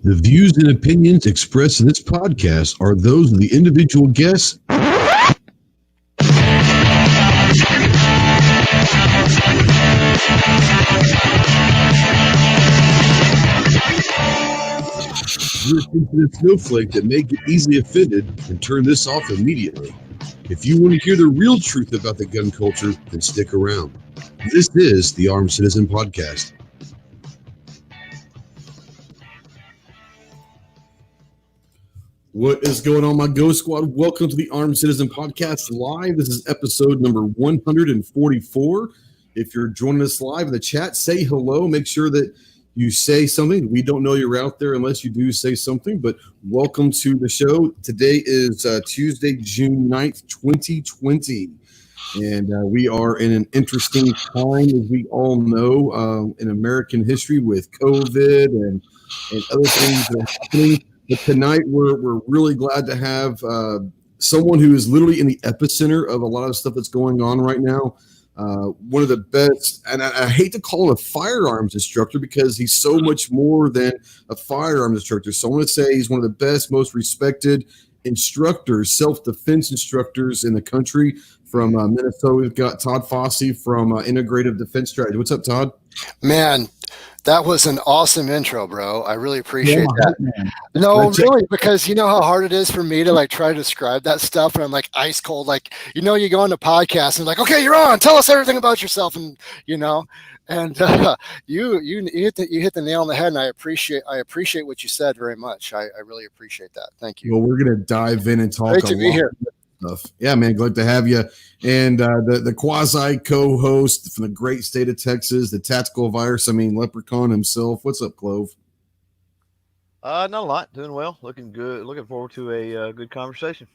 The views and opinions expressed in this podcast are those of the individual guests. You're a sensitive snowflake that may get easily offended and turn this off immediately. If you want to hear the real truth about the gun culture, then stick around. This is the Armed Citizen Podcast. What is going on, my Ghost Squad? Welcome to the Armed Citizen Podcast Live. This is episode number 144. If you're joining us live in the chat, say hello. Make sure that you say something. We don't know you're out there unless you do say something, but welcome to the show. Today is Tuesday, June 9th, 2020. And we are in an interesting time, as we all know, in American history with COVID and other things that are happening. But tonight, we're really glad to have someone who is literally in the epicenter of a lot of stuff that's going on right now. One of the best, and I hate to call it a firearms instructor because he's so much more than a firearms instructor. So I want to say he's one of the best, most respected instructors, self-defense instructors in the country. From Minnesota, we've got Todd Fossey from Integrative Defense Strategy. What's up, Todd? Man, that was an awesome intro, bro. I really appreciate that. Man. No, really, because you know how hard it is for me to try to describe that stuff, and I'm ice cold. You go on the podcast and okay, you're on. Tell us everything about yourself, and and you hit the nail on the head, and I appreciate what you said very much. I really appreciate that. Thank you. Well, we're gonna dive in and talk. Great to be here. Stuff. Yeah, man, glad to have you. And the quasi co-host from the great state of Texas, the tactical virus, Leprechaun himself. What's up, Clove? Not a lot. Doing well. Looking good. Looking forward to a good conversation.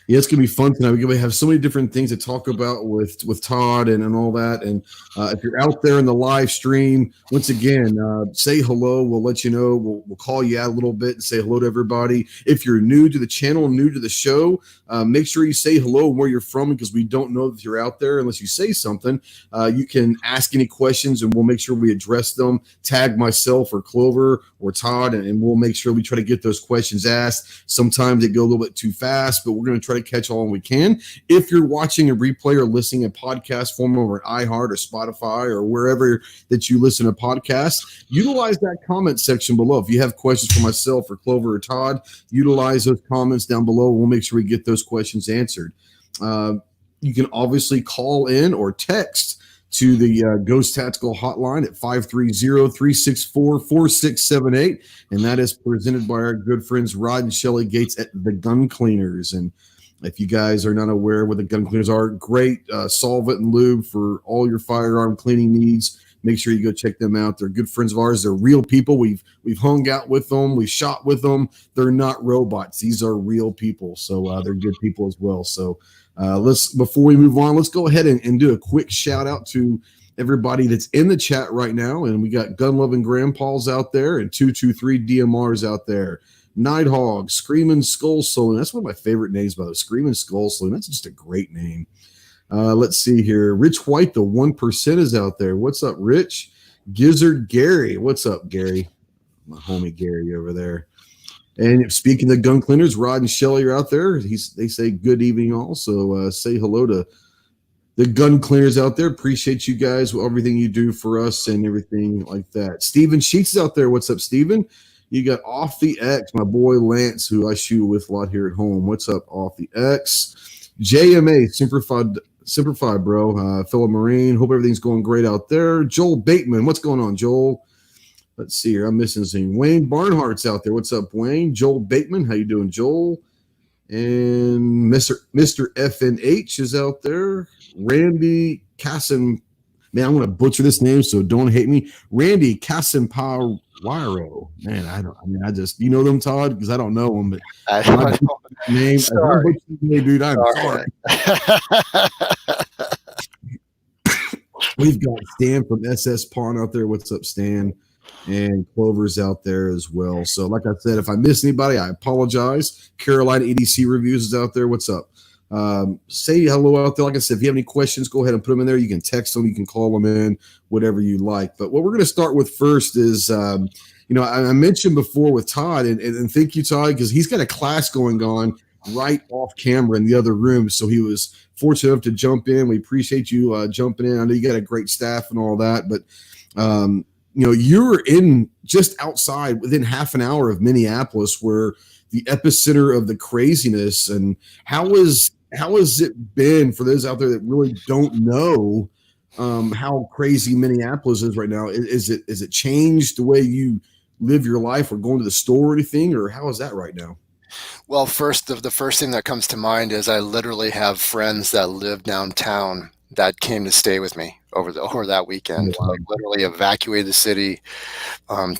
Yeah, it's going to be fun tonight. We're going to have so many different things to talk about with Todd and all that. And if you're out there in the live stream, once again, say hello. We'll let you know. We'll call you out a little bit and say hello to everybody. If you're new to the channel, new to the show, make sure you say hello and where you're from because we don't know that you're out there unless you say something. You can ask any questions and we'll make sure we address them. Tag myself or Clover or Todd, and we'll make sure we try to get those questions asked. Sometimes they go a little bit too fast, but we're going to try to catch all we can. If you're watching a replay or listening in podcast form over at iHeart or Spotify or wherever that you listen to podcasts, utilize that comment section below. If you have questions for myself or Clover or Todd, utilize those comments down below. We'll make sure we get those questions answered. You can obviously call in or text to the Ghost Tactical Hotline at 530-364-4678. And that is presented by our good friends Rod and Shelly Gates at the Gun Cleaners. And if you guys are not aware what the gun cleaners are, great solvent and lube for all your firearm cleaning needs. Make sure you go check them out. They're good friends of ours. They're real people. We've hung out with them. We've shot with them. They're not robots. These are real people. So they're good people as well. So before we move on, let's go ahead and do a quick shout out to everybody that's in the chat right now. And we got Gun Loving Grandpas out there and 223 DMRs out there. Nighthawk, Screaming Skull Saloon. That's one of my favorite names, by the way. Screaming Skull Saloon. That's just a great name. Let's see here. Rich White, the 1% is out there. What's up, Rich? Gizzard Gary. What's up, Gary? My homie Gary over there. And speaking of gun cleaners, Rod and Shelly are out there. They say good evening also. Say hello to the gun cleaners out there. Appreciate you guys, everything you do for us and everything like that. Steven Sheets is out there. What's up, Steven? You got Off the X, my boy Lance, who I shoot with a lot here at home. What's up, Off the X? JMA, Simplified, bro. Fellow Marine. Hope everything's going great out there. Joel Bateman, what's going on, Joel? Let's see here. I'm missing something. Wayne Barnhart's out there. What's up, Wayne? Joel Bateman, how you doing, Joel? And Mr. FNH is out there. Randy Cassin. Man, I'm going to butcher this name, so don't hate me. Randy Casimpa Wiro. Man, I just, you know them, Todd? Because I don't know them, but I don't know. Name. Sorry. Dude, I'm sorry. We've got Stan from SS Pawn out there. What's up, Stan? And Clover's out there as well. So, like I said, if I miss anybody, I apologize. Carolina EDC Reviews is out there. What's up? say hello out there. Like I said, if you have any questions, go ahead and put them in there. You can text them, you can call them in, whatever you like. But what we're going to start with first is, I mentioned before with Todd, and thank you, Todd, because he's got a class going on right off camera in the other room. So he was fortunate enough to jump in. We appreciate you jumping in. I know you got a great staff and all that, but you're in just outside within half an hour of Minneapolis, where the epicenter of the craziness. And how has it been for those out there that really don't know how crazy Minneapolis is right now? Is it changed the way you live your life or going to the store or anything, or how is that right now? Well, the first thing that comes to mind is I literally have friends that live downtown that came to stay with me over that weekend. Wow. Like literally evacuated the city,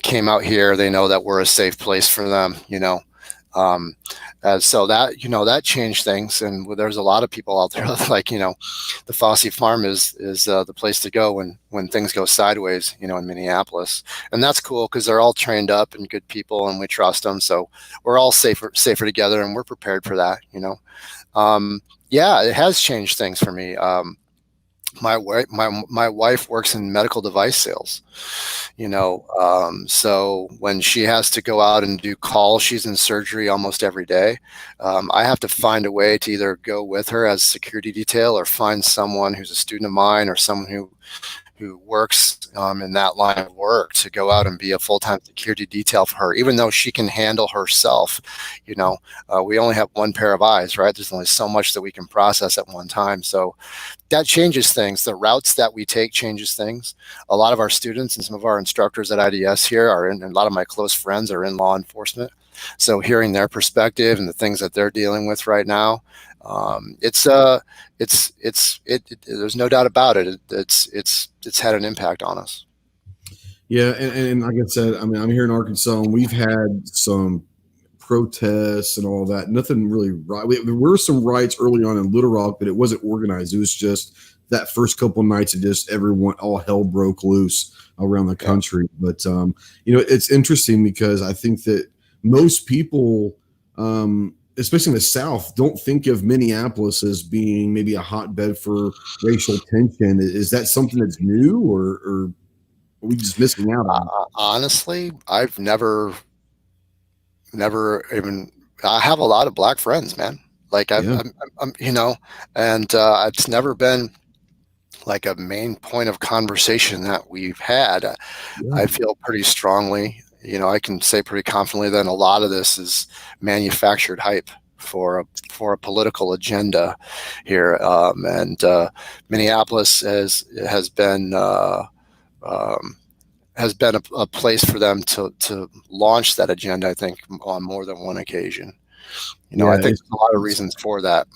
came out here. They know that we're a safe place for them, so that changed things. And there's a lot of people out there like, the Fossey farm is the place to go when things go sideways, in Minneapolis. And that's cool because they're all trained up and good people and we trust them. So we're all safer together and we're prepared for that, Yeah, it has changed things for me. My wife works in medical device sales, so when she has to go out and do calls, she's in surgery almost every day. I have to find a way to either go with her as security detail or find someone who's a student of mine or someone who works in that line of work to go out and be a full-time security detail for her, even though she can handle herself. We only have one pair of eyes, right? There's only so much that we can process at one time. So that changes things. The routes that we take changes things. A lot of our students and some of our instructors at IDS here and a lot of my close friends are in law enforcement. So hearing their perspective and the things that they're dealing with right now, there's no doubt about it. It's had an impact on us. Yeah. And like I said, I'm here in Arkansas and we've had some protests and all that. Nothing really right. There were some riots early on in Little Rock, but it wasn't organized. It was just that first couple of nights, all hell broke loose around the country. Yeah. But, it's interesting because I think that most people, especially in the South, don't think of Minneapolis as being maybe a hotbed for racial tension. Is that something that's new or are we just missing out on? Honestly, I've never even, I have a lot of black friends, man. Like I'm and it's never been like a main point of conversation that we've had. Yeah. I feel pretty strongly, I can say pretty confidently that a lot of this is manufactured hype for a political agenda here. And Minneapolis has been a place for them to launch that agenda, I think, on more than one occasion. I think there's a lot of reasons for that.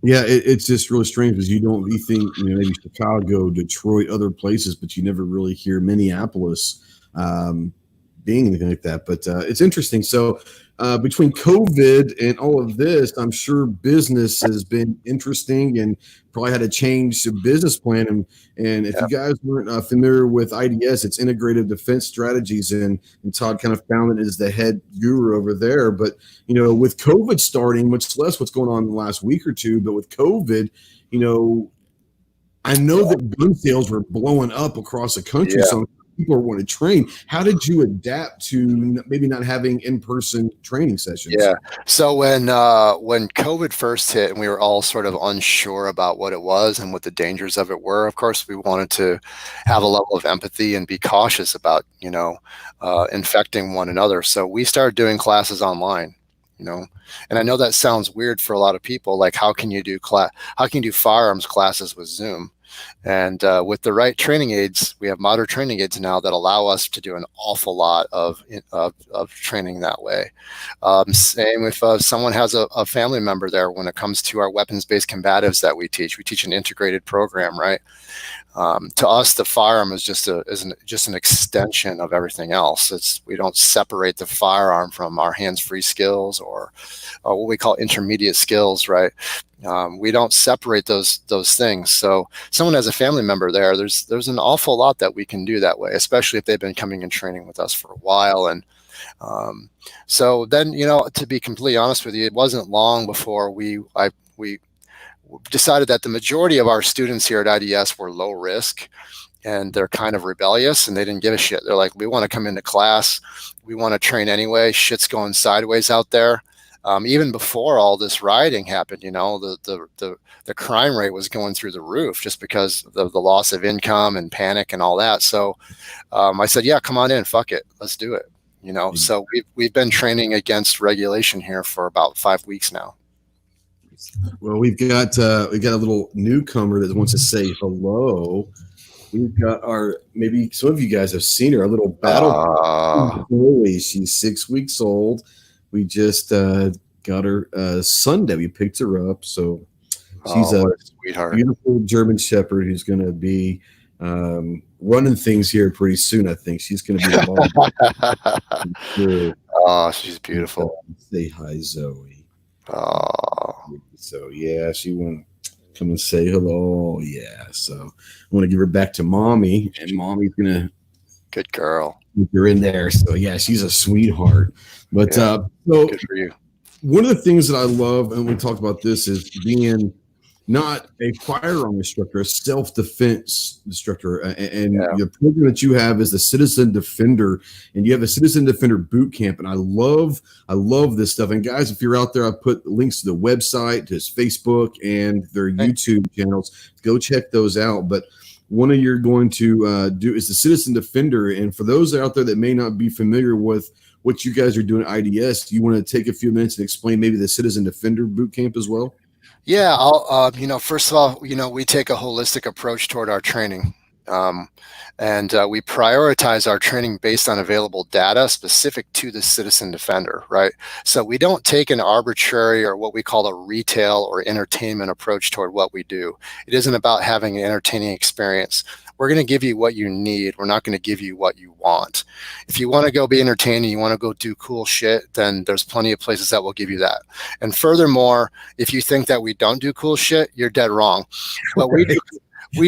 Yeah, it's just really strange because you think maybe Chicago, Detroit, other places, but you never really hear Minneapolis being anything like that. But it's interesting. So between COVID and all of this, I'm sure business has been interesting and probably had to change the business plan. And if you guys weren't familiar with IDS, it's Integrative Defense Strategies, and Todd kind of found it as the head guru over there. But with COVID starting, much less what's going on in the last week or two, but with COVID, I know that gun sales were blowing up across the country. So people want to train. How did you adapt to maybe not having in-person training sessions? Yeah. So when COVID first hit and we were all sort of unsure about what it was and what the dangers of it were, of course, we wanted to have a level of empathy and be cautious about, infecting one another. So we started doing classes online, and I know that sounds weird for a lot of people. Like, how can you do firearms classes with Zoom? And with the right training aids, we have modern training aids now that allow us to do an awful lot of training that way. Same if someone has a family member there. When it comes to our weapons-based combatives that we teach an integrated program, right? To us, the firearm is just an extension of everything else. We don't separate the firearm from our hands-free skills or what we call intermediate skills, right? We don't separate those things. So someone has a family member there, there's an awful lot that we can do that way, especially if they've been coming and training with us for a while. And so then, to be completely honest with you, it wasn't long before we decided that the majority of our students here at IDS were low risk, and they're kind of rebellious, and they didn't give a shit. They're like, we want to come into class. We want to train anyway. Shit's going sideways out there. Even before all this rioting happened, the crime rate was going through the roof just because of the loss of income and panic and all that. So I said, yeah, come on in. Fuck it. Let's do it. So we've been training against regulation here for about 5 weeks now. Well, we got a little newcomer that wants to say hello. We've got maybe some of you guys have seen her, our little battle boy. She's 6 weeks old. We just got her Sunday. We picked her up. So she's a sweetheart, beautiful German Shepherd who's going to be running things here pretty soon. I think she's going to be Oh, she's beautiful. Say hi, Zoe. Oh. So, yeah, she went come and say hello. Yeah. So I want to give her back to mommy, and mommy's going to. Good girl. You're in there. So, yeah, she's a sweetheart. But so good for you. One of the things that I love, and we talked about this, is being not a firearm instructor, a self-defense instructor. And the program that you have is the Citizen Defender, and you have a Citizen Defender boot camp. And I love this stuff. And guys, if you're out there, I put links to the website, to his Facebook, and their YouTube channels. Go check those out. But one of you're going to do is the Citizen Defender. And for those out there that may not be familiar with what you guys are doing at IDS, do you want to take a few minutes and explain maybe the Citizen Defender boot camp as well? Yeah, I'll, first of all, we take a holistic approach toward our training. And we prioritize our training based on available data specific to the Citizen Defender, right? So we don't take an arbitrary or what we call a retail or entertainment approach toward what we do. It isn't about having an entertaining experience. We're going to give you what you need. We're not going to give you what you want. If you want to go be entertaining, you want to go do cool shit, then there's plenty of places that will give you that. And furthermore, if you think that we don't do cool shit, you're dead wrong. But we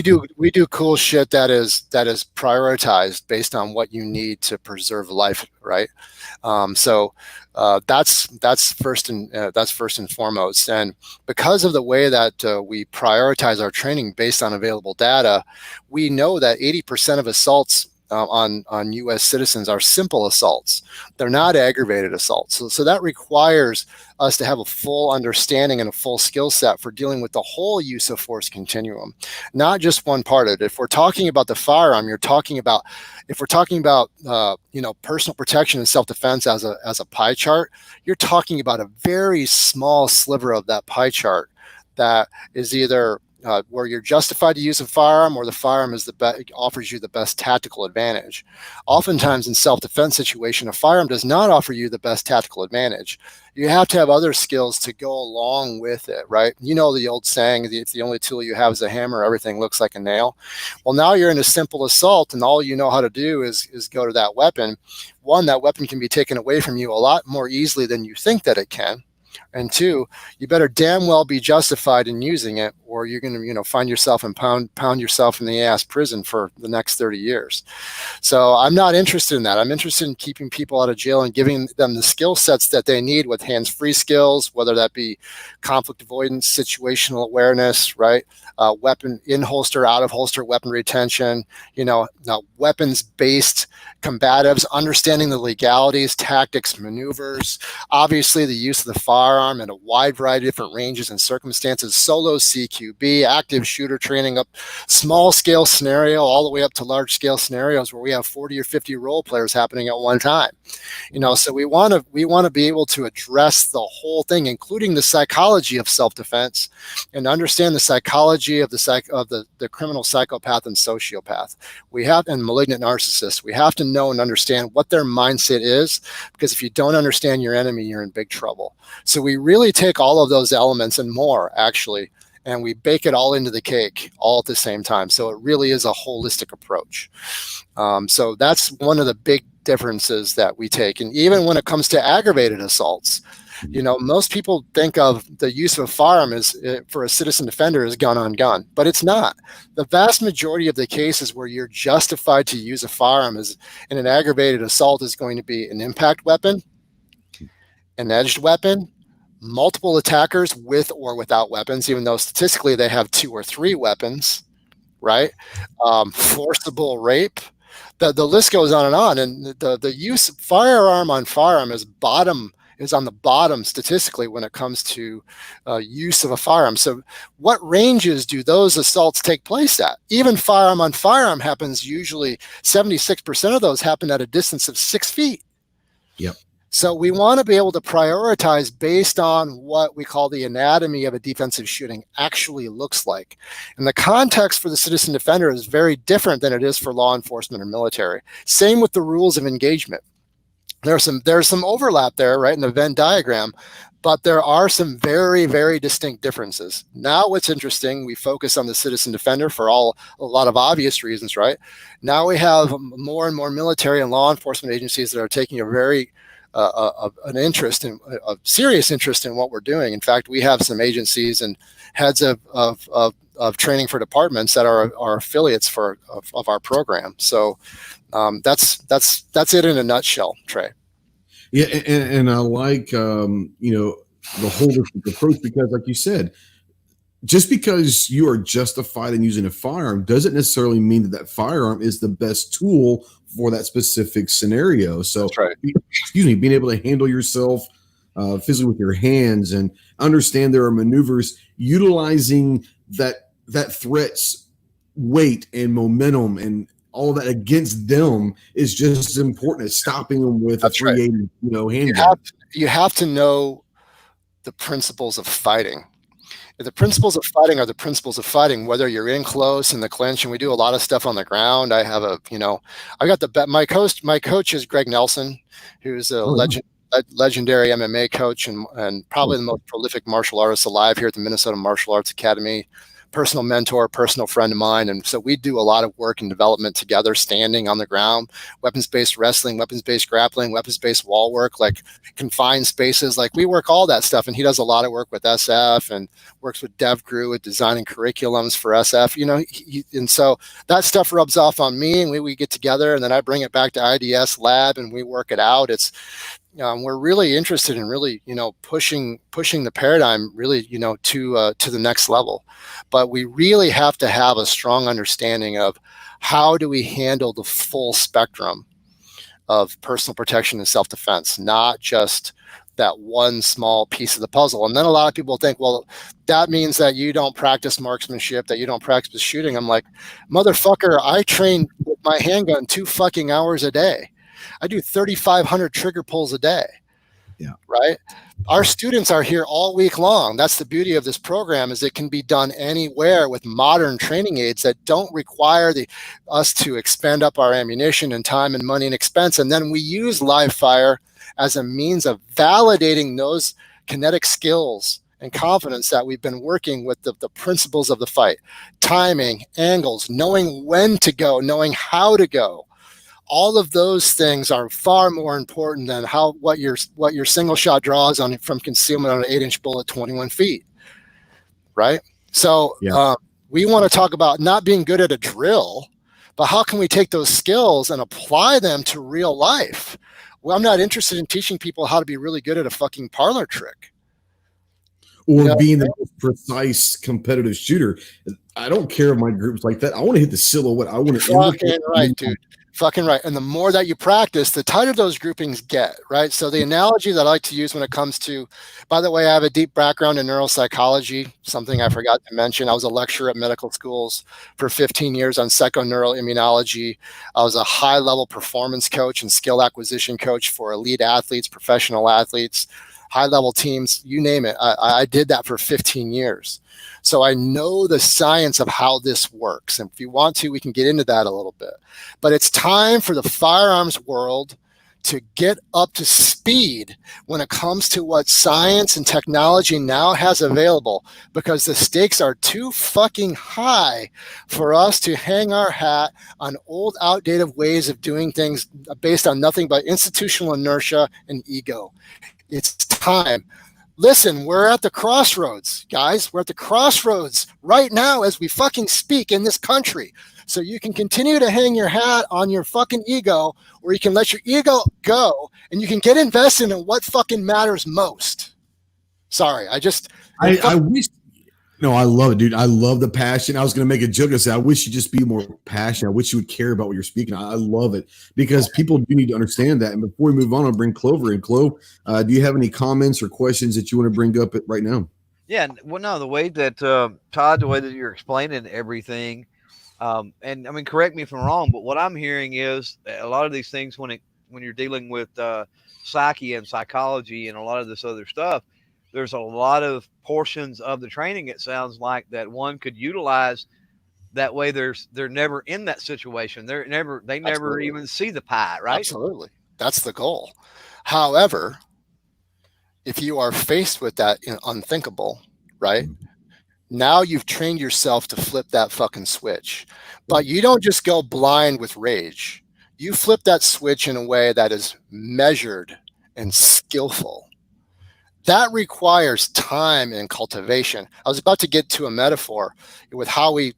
do cool shit that is prioritized based on what you need to preserve life, right? So that's first and foremost. And because of the way that we prioritize our training based on available data, we know that 80% of assaults on U.S. citizens are simple assaults. They're not aggravated assaults. So that requires us to have a full understanding and a full skill set for dealing with the whole use of force continuum, not just one part of it. If we're talking about the firearm, if we're talking about personal protection and self-defense as a pie chart, you're talking about a very small sliver of that pie chart that is either where you're justified to use a firearm, or the firearm is offers you the best tactical advantage. Oftentimes in self-defense situation, a firearm does not offer you the best tactical advantage. You have to have other skills to go along with it, right? You know the old saying, if the only tool you have is a hammer, everything looks like a nail. Well, now you're in a simple assault, and all you know how to do is go to that weapon. One, that weapon can be taken away from you a lot more easily than you think that it can. And two, you better damn well be justified in using it, or you're going to, find yourself and pound yourself in the ass prison for the next 30 years. So I'm not interested in that. I'm interested in keeping people out of jail and giving them the skill sets that they need with hands-free skills, whether that be conflict avoidance, situational awareness, right? Weapon in holster, out of holster, weapon retention, weapons-based combatives, understanding the legalities, tactics, maneuvers, obviously the use of the firearm in a wide variety of different ranges and circumstances, solo CQB, active shooter training, up small scale scenario all the way up to large scale scenarios where we have 40 or 50 role players happening at one time. So we want to be able to address the whole thing, including the psychology of self-defense, and understand the psychology of the criminal psychopath and sociopath. And malignant narcissist. We have to know and understand what their mindset is, because if you don't understand your enemy, you're in big trouble. So we really take all of those elements and more, actually, and we bake it all into the cake all at the same time. So it really is a holistic approach. So that's one of the big differences that we take. And even when it comes to aggravated assaults, most people think of the use of a firearm for a citizen defender as gun on gun, but it's not. The vast majority of the cases where you're justified to use a firearm in an aggravated assault is going to be an impact weapon, an edged weapon, multiple attackers with or without weapons, even though statistically they have 2 or 3 weapons, right? Forcible rape. The list goes on, and the use of firearm on firearm is on the bottom statistically when it comes to use of a firearm. So what ranges do those assaults take place at? Even firearm on firearm happens usually 76% of those happen at a distance of 6 feet. Yep. So we want to be able to prioritize based on what we call the anatomy of a defensive shooting actually looks like. And the context for the citizen defender is very different than it is for law enforcement or military. Same with the rules of engagement. There's some overlap there, right, in the Venn diagram, but there are some very, very distinct differences. Now what's interesting, we focus on the citizen defender for a lot of obvious reasons, right? Now we have more and more military and law enforcement agencies that are taking a very a serious interest in what we're doing. In fact, we have some agencies and heads of training for departments that are affiliates of our program. So that's it in a nutshell, Trey. Yeah, and I like the holistic approach, because, like you said, just because you are justified in using a firearm doesn't necessarily mean that firearm is the best tool for that specific scenario. So, that's right. Being able to handle yourself physically with your hands and understand there are maneuvers utilizing that threat's weight and momentum and all that against them is just as important as stopping them with a 380, handgun. You have to know the principles of fighting. The principles of fighting are the principles of fighting, whether you're in close in the clinch, and we do a lot of stuff on the ground. I have my coach is Greg Nelson, who's a legendary MMA coach and probably the most prolific martial artist alive here at the Minnesota Martial Arts Academy. Personal mentor, personal friend of mine. And so we do a lot of work and development together, standing on the ground, weapons-based wrestling, weapons-based grappling, weapons-based wall work, like confined spaces. Like we work all that stuff. And he does a lot of work with SF and works with DevGru with designing curriculums for SF, and so that stuff rubs off on me, and we get together, and then I bring it back to IDS lab and we work it out. It's, we're really interested in really, pushing the paradigm really, to the next level. But we really have to have a strong understanding of how do we handle the full spectrum of personal protection and self-defense, not just that one small piece of the puzzle. And then a lot of people think, well, that means that you don't practice marksmanship, that you don't practice shooting. I'm like, motherfucker, I train with my handgun 2 fucking hours a day. I do 3,500 trigger pulls a day. Yeah. Right. Our students are here all week long. That's the beauty of this program, is it can be done anywhere with modern training aids that don't require us to expend up our ammunition and time and money and expense. And then we use live fire as a means of validating those kinetic skills and confidence that we've been working with the principles of the fight, timing, angles, knowing when to go, knowing how to go. All of those things are far more important than what your single shot draws on from concealment on an 8-inch bullet 21 feet, right? So we want to talk about not being good at a drill, but how can we take those skills and apply them to real life? Well, I'm not interested in teaching people how to be really good at a fucking parlor trick. Or being the most precise competitive shooter. I don't care if my group's like that. I want to hit the silhouette. I want to fucking right, dude. Fucking right. And the more that you practice, the tighter those groupings get, right? So the analogy that I like to use when it comes to, by the way, I have a deep background in neuropsychology, something I forgot to mention. I was a lecturer at medical schools for 15 years on psychoneuroimmunology. I was a high-level performance coach and skill acquisition coach for elite athletes, professional athletes, high-level teams, you name it. I did that for 15 years. So I know the science of how this works. And if you want to, we can get into that a little bit. But it's time for the firearms world to get up to speed when it comes to what science and technology now has available, because the stakes are too fucking high for us to hang our hat on old, outdated ways of doing things based on nothing but institutional inertia and ego. It's time. Listen, we're at the crossroads, guys. We're at the crossroads right now as we fucking speak in this country. So you can continue to hang your hat on your fucking ego, or you can let your ego go and you can get invested in what fucking matters most. Sorry, I wish. No, I love it, dude. I love the passion. I was going to make a joke and say, I wish you just be more passionate. I wish you would care about what you're speaking. I love it because people do need to understand that. And before we move on, I'll bring Clover in. Clove, do you have any comments or questions that you want to bring up right now? Yeah, well, no, the way that Todd, the way that you're explaining everything, and I mean, correct me if I'm wrong, but what I'm hearing is a lot of these things when you're dealing with psyche and psychology and a lot of this other stuff, there's a lot of portions of the training, it sounds like, that one could utilize. That way they're never in that situation. They never Absolutely. even see the pie, right? Absolutely. That's the goal. However, if you are faced with that unthinkable, right? Now you've trained yourself to flip that fucking switch. But you don't just go blind with rage. You flip that switch in a way that is measured and skillful. That requires time and cultivation. I was about to get to a metaphor with how we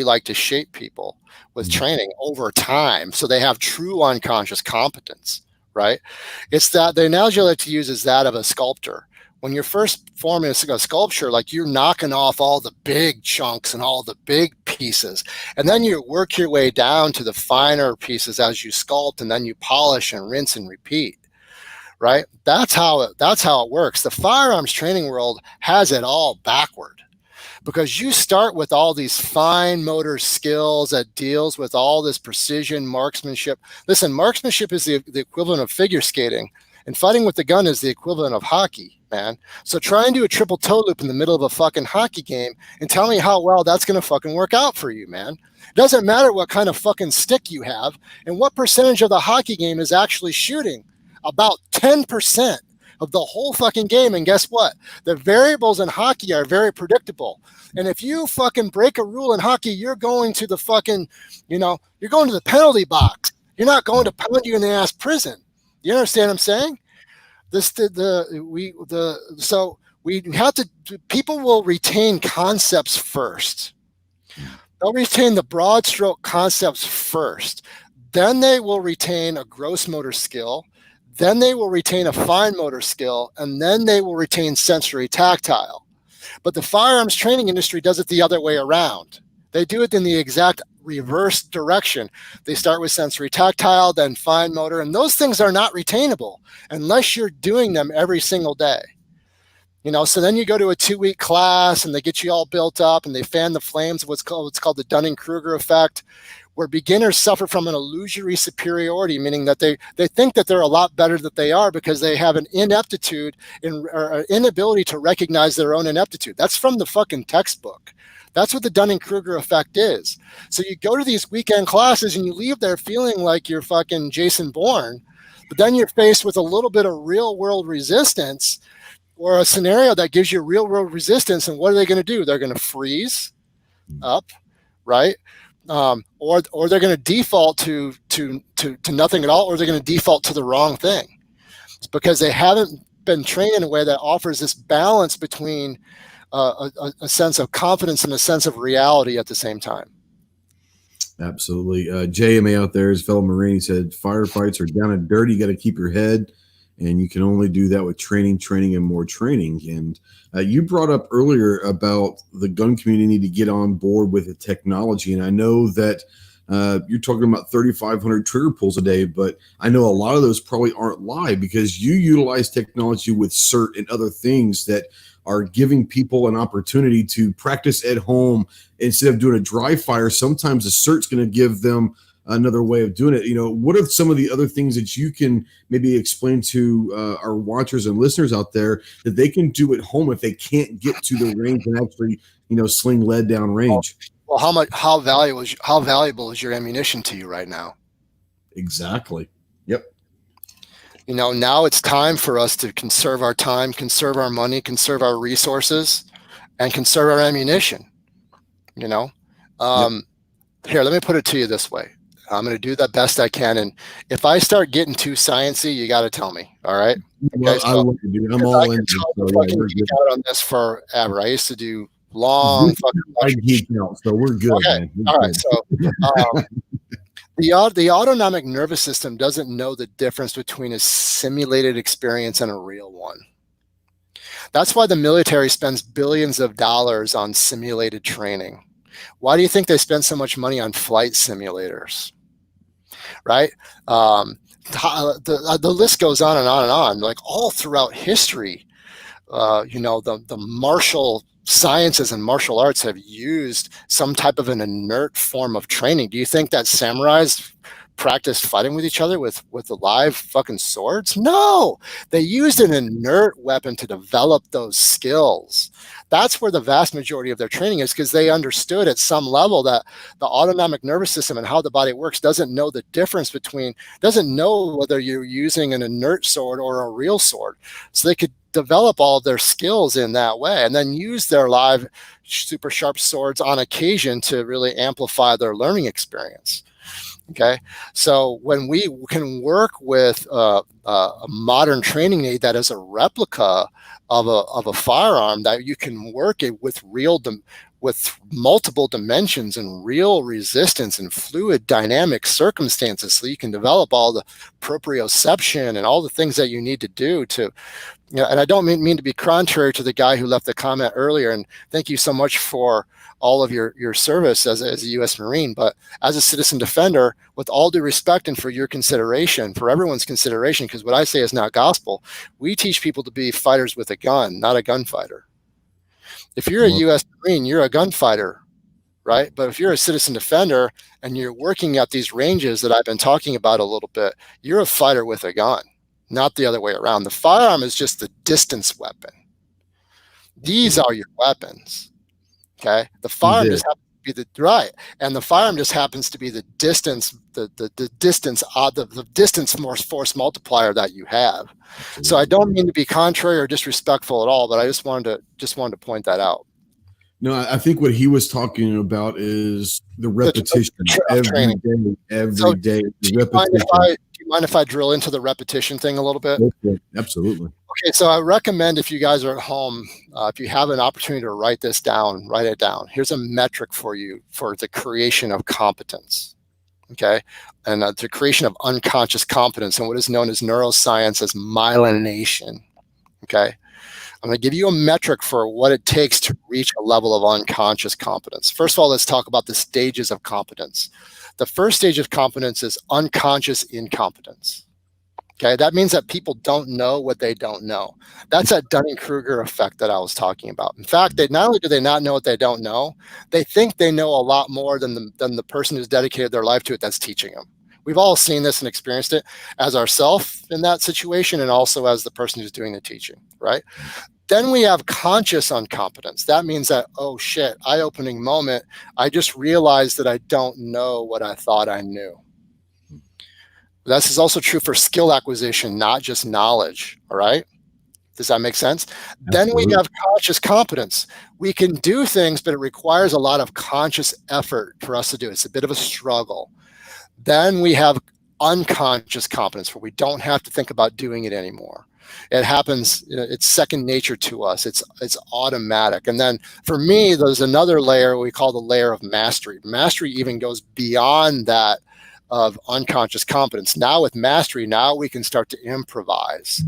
like to shape people with training over time so they have true unconscious competence, right? It's that the analogy I like to use is that of a sculptor. When you're first forming a sculpture, like you're knocking off all the big chunks and all the big pieces, and then you work your way down to the finer pieces as you sculpt, and then you polish and rinse and repeat. Right? That's how it works. The firearms training world has it all backward because you start with all these fine motor skills that deals with all this precision marksmanship. Listen, marksmanship is the equivalent of figure skating, and fighting with the gun is the equivalent of hockey, man. So try and do a triple toe loop in the middle of a fucking hockey game and tell me how well that's going to fucking work out for you, man. It doesn't matter what kind of fucking stick you have and what percentage of the hockey game is actually shooting. About 10% of the whole fucking game. And guess what? The variables in hockey are very predictable. And if you fucking break a rule in hockey, you're going to the fucking, you're going to the penalty box. You're not going to pound you in the ass prison. You understand what I'm saying? So we have to, people will retain concepts first. They'll retain the broad stroke concepts first. Then they will retain a gross motor skill. Then they will retain a fine motor skill, and then they will retain sensory tactile. But the firearms training industry does it the other way around. They do it in the exact reverse direction. They start with sensory tactile, then fine motor, and those things are not retainable unless you're doing them every single day. So then you go to a 2-week class and they get you all built up and they fan the flames of what's called the Dunning-Kruger effect, where beginners suffer from an illusory superiority, meaning that they think that they're a lot better than they are because they have an ineptitude or inability to recognize their own ineptitude. That's from the fucking textbook. That's what the Dunning-Kruger effect is. So you go to these weekend classes and you leave there feeling like you're fucking Jason Bourne, but then you're faced with a little bit of real world resistance or a scenario that gives you real world resistance. And what are they going to do? They're going to freeze up, right? Or they're going to default to nothing at all, or they're going to default to the wrong thing. It's because they haven't been trained in a way that offers this balance between a sense of confidence and a sense of reality at the same time. Absolutely. JMA out there, his fellow Marine, he said, firefights are down and dirty. You got to keep your head. And you can only do that with training, and more training. And you brought up earlier about the gun community need to get on board with the technology. And I know that you're talking about 3,500 trigger pulls a day, but I know a lot of those probably aren't live because you utilize technology with CERT and other things that are giving people an opportunity to practice at home instead of doing a dry fire. Sometimes the CERT's going to give them another way of doing it. What are some of the other things that you can maybe explain to our watchers and listeners out there that they can do at home if they can't get to the range and actually, sling lead down range? Well, how valuable is your ammunition to you right now? Exactly. Yep. Now it's time for us to conserve our time, conserve our money, conserve our resources, and conserve our ammunition. Yep. Here, let me put it to you this way. I'm going to do the best I can. And if I start getting too sciencey, you got to tell me. All right. Well, okay, I love it, dude. I'm all in. Geek out on this forever. I used to do long fucking geek out, so we're good. Okay. Man. All right. So the autonomic nervous system doesn't know the difference between a simulated experience and a real one. That's why the military spends billions of dollars on simulated training. Why do you think they spend so much money on flight simulators? Right? The list goes on and on and on. Like all throughout history, the martial sciences and martial arts have used some type of an inert form of training. Do you think that samurais practiced fighting with each other with the live fucking swords? No, they used an inert weapon to develop those skills. That's where the vast majority of their training is, because they understood at some level that the autonomic nervous system and how the body works doesn't know the difference between, doesn't know whether you're using an inert sword or a real sword. So they could develop all of their skills in that way and then use their live super sharp swords on occasion to really amplify their learning experience. Okay, so when we can work with a modern training aid that is a replica of a firearm, that you can work it with with multiple dimensions and real resistance and fluid dynamic circumstances, so you can develop all the proprioception and all the things that you need to do to, and I don't mean to be contrary to the guy who left the comment earlier, and thank you so much for all of your service as a U.S. Marine, but as a citizen defender, with all due respect and for your consideration, for everyone's consideration, because what I say is not gospel, we teach people to be fighters with a gun, not a gunfighter. If you're a U.S. Marine, you're a gunfighter, right? But if you're a citizen defender and you're working at these ranges that I've been talking about a little bit, you're a fighter with a gun, not the other way around. The firearm is just the distance weapon. These are your weapons. Okay, the firearm just happens to be and the firearm just happens to be the distance, the distance force multiplier that you have. So I don't mean to be contrary or disrespectful at all, but I just wanted to point that out. No, I think what he was talking about is the repetition every day. Do you mind if I drill into the repetition thing a little bit? Absolutely. Okay, so I recommend, if you guys are at home, if you have an opportunity to write this down, write it down. Here's a metric for you for the creation of competence, okay? And the creation of unconscious competence and what is known as neuroscience as myelination, okay? I'm going to give you a metric for what it takes to reach a level of unconscious competence. First of all, let's talk about the stages of competence. The first stage of competence is unconscious incompetence. Okay, that means that people don't know what they don't know. That's that Dunning-Kruger effect that I was talking about. In fact, not only do they not know what they don't know, they think they know a lot more than the person who's dedicated their life to it that's teaching them. We've all seen this and experienced it as ourselves in that situation, and also as the person who's doing the teaching, right? Then we have conscious incompetence. That means that, oh shit, eye-opening moment, I just realized that I don't know what I thought I knew. This is also true for skill acquisition, not just knowledge, all right? Does that make sense? Absolutely. Then we have conscious competence. We can do things, but it requires a lot of conscious effort for us to do it. It's a bit of a struggle. Then we have unconscious competence, where we don't have to think about doing it anymore. It happens, it's second nature to us. It's automatic. And then for me, there's another layer we call the layer of mastery. Mastery even goes beyond that of unconscious competence. Now with mastery, now we can start to improvise.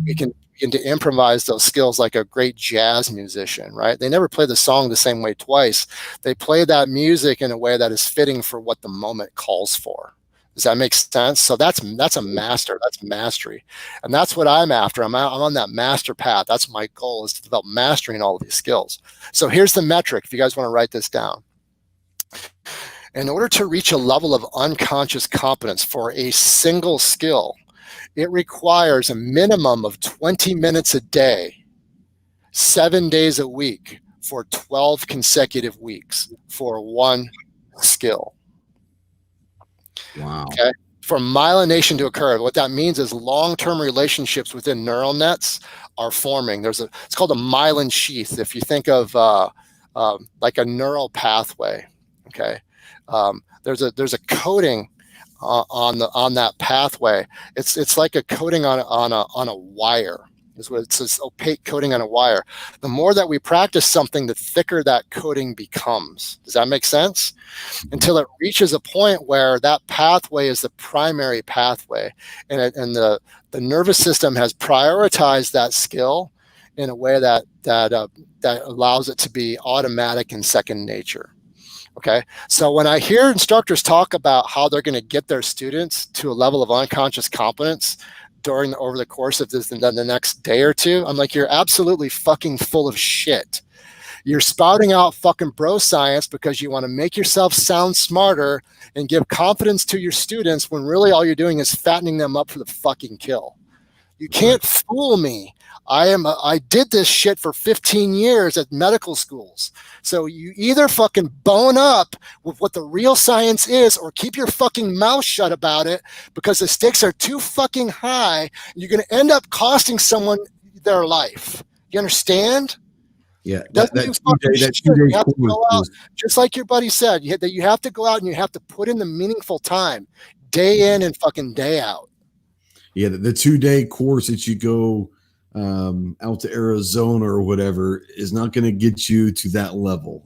We can begin to improvise those skills like a great jazz musician, right? They never play the song the same way twice. They play that music in a way that is fitting for what the moment calls for. Does that make sense? So that's a master. That's mastery. And that's what I'm after. I'm on that master path. That's my goal, is to develop mastery in all of these skills. So here's the metric, if you guys want to write this down. In order to reach a level of unconscious competence for a single skill, it requires a minimum of 20 minutes a day, 7 days a week, for 12 consecutive weeks for one skill. Wow. Okay. For myelination to occur, what that means is long-term relationships within neural nets are forming. It's called a myelin sheath. If you think of like a neural pathway, okay. There's a coating on that pathway. It's like a coating on a wire. Is what it's this opaque coating on a wire. The more that we practice something, the thicker that coating becomes. Does that make sense? Until it reaches a point where that pathway is the primary pathway, and the nervous system has prioritized that skill in a way that allows it to be automatic and second nature. Okay, so when I hear instructors talk about how they're going to get their students to a level of unconscious competence over the course of the next day or two, I'm like, you're absolutely fucking full of shit. You're spouting out fucking bro science because you want to make yourself sound smarter and give confidence to your students when really all you're doing is fattening them up for the fucking kill. You can't fool me. I did this shit for 15 years at medical schools. So you either fucking bone up with what the real science is or keep your fucking mouth shut about it, because the stakes are too fucking high. You're going to end up costing someone their life. You understand? Yeah, that 2 day have to go out, just like your buddy said, that you have to go out and you have to put in the meaningful time, day in and fucking day out. Yeah, the 2-day course that you go out to Arizona or whatever is not going to get you to that level.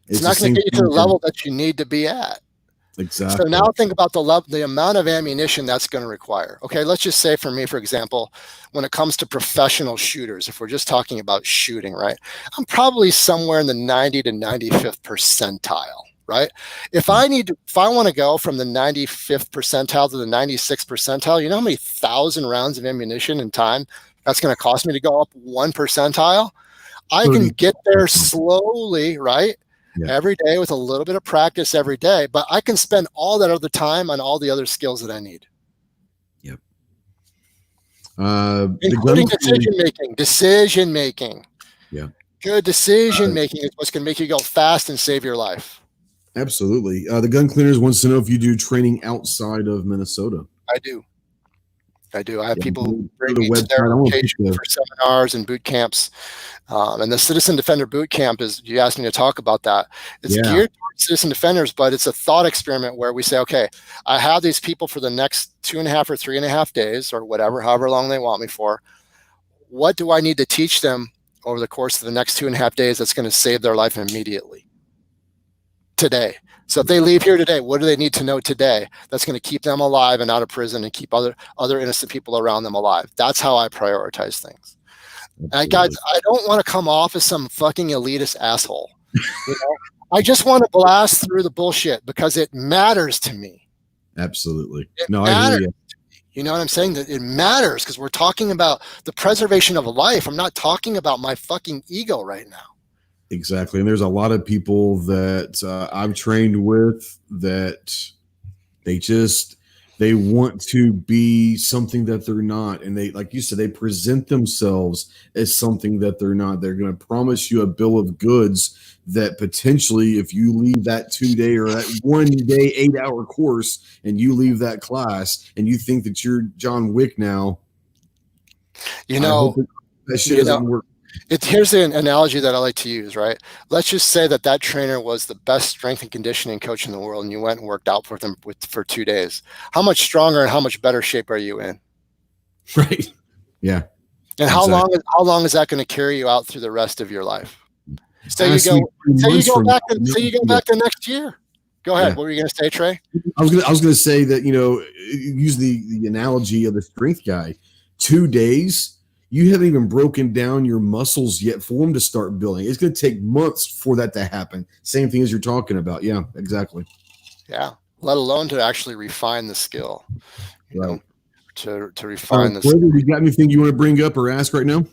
It's not going to get you to the level that you need to be at. Exactly. So now think about the amount of ammunition that's going to require. Okay, let's just say for me, for example, when it comes to professional shooters, if we're just talking about shooting, right, I'm probably somewhere in the 90 to 95th percentile, right? If I want to go from the 95th percentile to the 96th percentile, you know how many thousand rounds of ammunition and time that's going to cost me to go up 1 percentile? I can get there slowly, right? Yeah. Every day with a little bit of practice every day, but I can spend all that other time on all the other skills that I need. Yep. Including decision making. Yeah. Good decision making is what's going to make you go fast and save your life. Absolutely. The gun cleaners wants to know if you do training outside of Minnesota. I do. I have people who bring me to their location for seminars and boot camps. And the Citizen Defender Boot Camp you asked me to talk about that. It's geared towards citizen defenders, but it's a thought experiment where we say, okay, I have these people for the next 2.5 or 3.5 days or whatever, however long they want me for. What do I need to teach them over the course of the next 2.5 days that's going to save their life immediately? Today. So if they leave here today, what do they need to know today that's going to keep them alive and out of prison and keep other innocent people around them alive? That's how I prioritize things. And guys, I don't want to come off as some fucking elitist asshole. I just want to blast through the bullshit because it matters to me. Absolutely. I hear you. You know what I'm saying? That it matters because we're talking about the preservation of a life. I'm not talking about my fucking ego right now. Exactly. And there's a lot of people that I've trained with that they want to be something that they're not. And they, like you said, they present themselves as something that they're not. They're going to promise you a bill of goods that potentially if you leave that 2-day or that 1-day 8-hour course and you leave that class and you think that you're John Wick now, that shit doesn't work. Here's an analogy that I like to use, right? Let's just say that trainer was the best strength and conditioning coach in the world, and you went and worked out for them for 2 days. How much stronger and how much better shape are you in? Right. Yeah. And how long is that going to carry you out through the rest of your life? So you go back to next year. Go ahead. Yeah. What were you going to say, Trey? I was going to say that, use the analogy of the strength guy. 2 days. You haven't even broken down your muscles yet for them to start building. It's going to take months for that to happen. Same thing as you're talking about. Yeah, exactly. Yeah. Let alone to actually refine the skill. To refine the skill. You got anything you want to bring up or ask right now?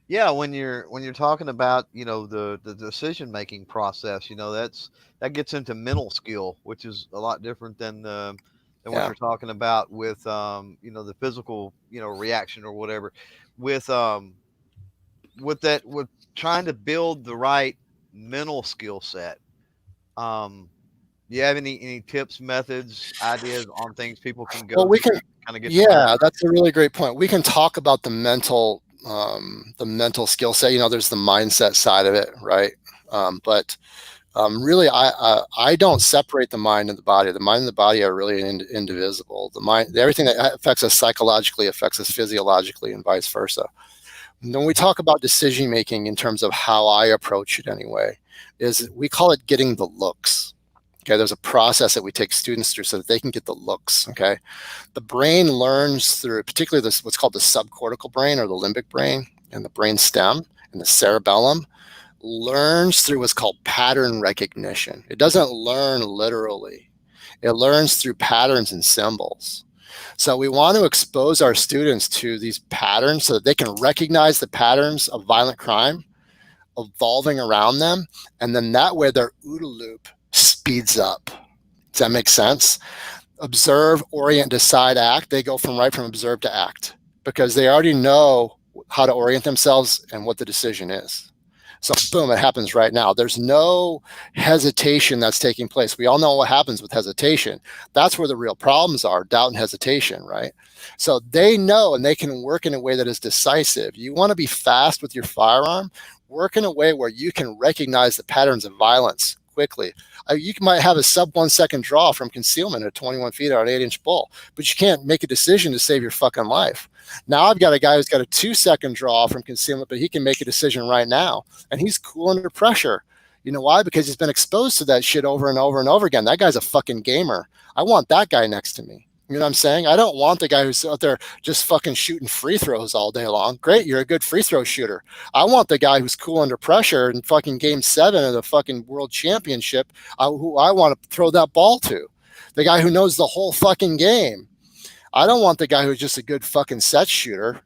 Yeah, when you're talking about the decision making process, that gets into mental skill, which is a lot different than what you're talking about with the physical reaction or whatever. With trying to build the right mental skill set. Do you have any tips, methods, ideas on things people can go? Well, we can kind of get. Yeah, that's a really great point. We can talk about the mental skill set. There's the mindset side of it, right? But really, I don't separate the mind and the body. The mind and the body are really indivisible. The mind, everything that affects us psychologically affects us physiologically, and vice versa. And when we talk about decision making in terms of how I approach it, anyway, is we call it getting the looks. Okay, there's a process that we take students through so that they can get the looks. Okay, the brain learns through, particularly what's called the subcortical brain or the limbic brain. and the brain stem and the cerebellum learns through what's called pattern recognition. It doesn't learn literally. It learns through patterns and symbols. So we want to expose our students to these patterns so that they can recognize the patterns of violent crime evolving around them. And then that way their OODA loop speeds up. Does that make sense? Observe, orient, decide, act. They go from observe to act because they already know how to orient themselves and what the decision is. So boom, it happens right now. There's no hesitation that's taking place. We all know what happens with hesitation. That's where the real problems are, doubt and hesitation, right? So they know and they can work in a way that is decisive. You want to be fast with your firearm, work in a way where you can recognize the patterns of violence quickly. You might have a sub 1 second draw from concealment at 21 feet or an 8-inch bull, but you can't make a decision to save your fucking life. Now I've got a guy who's got a 2 second draw from concealment, but he can make a decision right now, and he's cool under pressure. You know why? Because he's been exposed to that shit over and over and over again. That guy's a fucking gamer. I want that guy next to me. You know what I'm saying? I don't want the guy who's out there just fucking shooting free throws all day long. Great, you're a good free throw shooter. I want the guy who's cool under pressure in fucking game 7 of the fucking world championship, who I want to throw that ball to. The guy who knows the whole fucking game. I don't want the guy who's just a good fucking set shooter,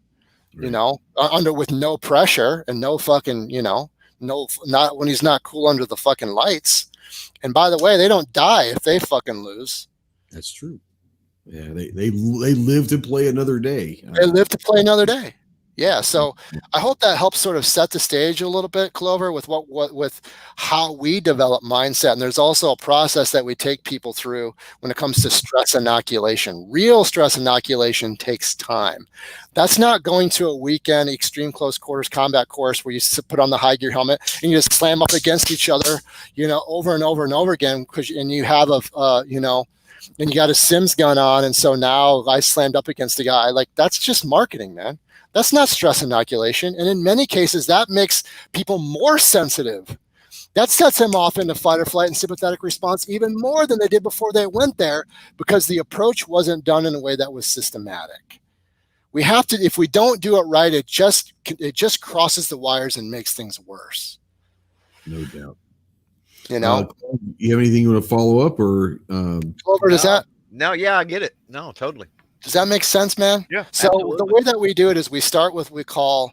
you know, with no pressure and no fucking, you know, not when he's not cool under the fucking lights. And by the way, they don't die if they fucking lose. That's true. Yeah, they live to play another day. They live to play another day. Yeah, so I hope that helps sort of set the stage a little bit, Clover, with with how we develop mindset. And there's also a process that we take people through when it comes to stress inoculation. Real stress inoculation takes time. That's not going to a weekend extreme close quarters combat course where you put on the high gear helmet and you just slam up against each other, you know, over and over and over again, and you have you know, and you got a Sims gun on, and so now I slammed up against a guy. Like, that's just marketing, man. That's not stress inoculation. And in many cases, that makes people more sensitive. That sets them off into fight or flight and sympathetic response even more than they did before they went there, because the approach wasn't done in a way that was systematic. We have to, if we don't do it right, it just crosses the wires and makes things worse. No doubt. You know, you have anything you want to follow up or? Clover, does that? No, yeah, I get it. No, totally. Does that make sense, man? Yeah. So absolutely. The way that we do it is we start with what we call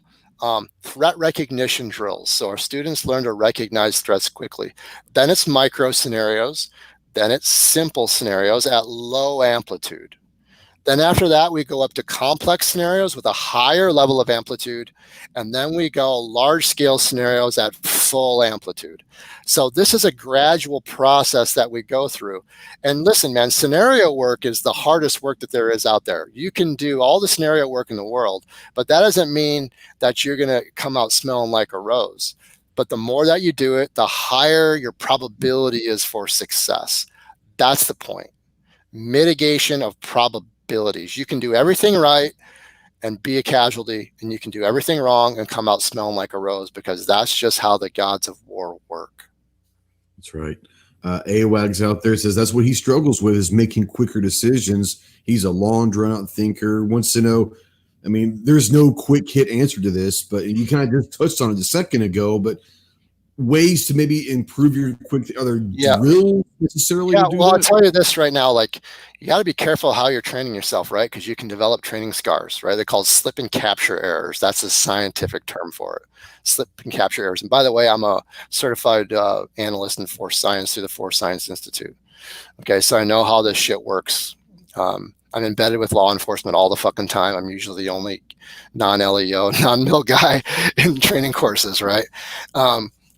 threat recognition drills. So our students learn to recognize threats quickly. Then it's micro scenarios. Then it's simple scenarios at low amplitude. Then after that, we go up to complex scenarios with a higher level of amplitude. And then we go large scale scenarios at full amplitude. So this is a gradual process that we go through. And listen, man, scenario work is the hardest work that there is out there. You can do all the scenario work in the world, but that doesn't mean that you're going to come out smelling like a rose. But the more that you do it, the higher your probability is for success. That's the point. Mitigation of probabilities. You can do everything right and be a casualty, and you can do everything wrong and come out smelling like a rose, because that's just how the gods of war work. That's right. AWAG's out there says that's what he struggles with, is making quicker decisions. He's a long, drawn-out thinker, wants to know. I mean, there's no quick hit answer to this, but you kind of just touched on it a second ago, but ways to maybe improve your quick, are there drills necessarily? Yeah, well, I'll tell you this right now, like, you got to be careful how you're training yourself, right? Because you can develop training scars, right? They're called slip and capture errors. That's a scientific term for it. Slip and capture errors. And by the way, I'm a certified analyst in force science through the Force Science Institute. Okay, so I know how this shit works. I'm embedded with law enforcement all the fucking time. I'm usually the only non-LEO, non-mil guy in training courses, right?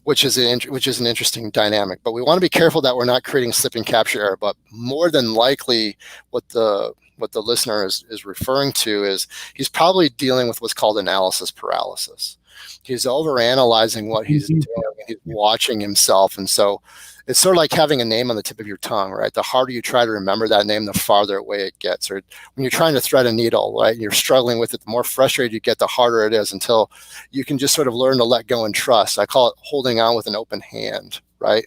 Which is an interesting dynamic. But we want to be careful that we're not creating slip and capture error. But more than likely, what the listener is referring to is he's probably dealing with what's called analysis paralysis. He's overanalyzing what he's doing, and he's watching himself. And so it's sort of like having a name on the tip of your tongue, right? The harder you try to remember that name, the farther away it gets. Or when you're trying to thread a needle, right, and you're struggling with it, the more frustrated you get, the harder it is, until you can just sort of learn to let go and trust. I call it holding on with an open hand, right?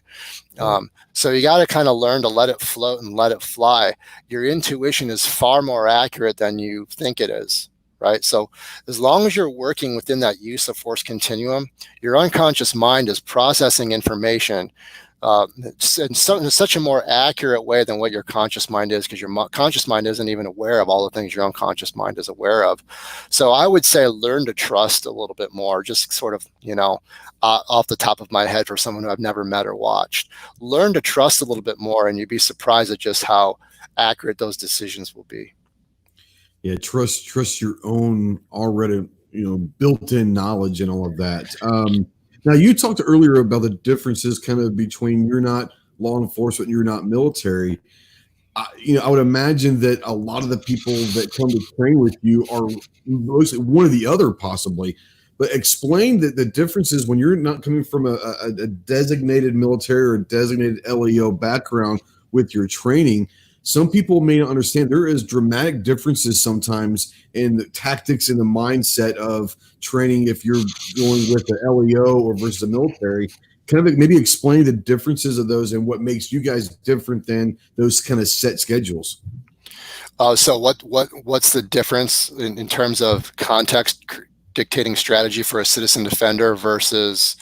So you got to kind of learn to let it float and let it fly. Your intuition is far more accurate than you think it is. right? So as long as you're working within that use of force continuum, your unconscious mind is processing information in such a more accurate way than what your conscious mind is, because your conscious mind isn't even aware of all the things your unconscious mind is aware of. So I would say learn to trust a little bit more, just sort of, off the top of my head, for someone who I've never met or watched. Learn to trust a little bit more, and you'd be surprised at just how accurate those decisions will be. Yeah, trust your own already, built-in knowledge and all of that. Now, you talked earlier about the differences kind of between you're not law enforcement and you're not military. I would imagine that a lot of the people that come to train with you are mostly one or the other, possibly. But explain the differences when you're not coming from a designated military or designated LEO background with your training. Some people may not understand there is dramatic differences sometimes in the tactics and the mindset of training if you're going with the LEO or versus the military. Kind of maybe explain the differences of those and what makes you guys different than those kind of set schedules. So what's the difference in terms of context dictating strategy for a citizen defender versus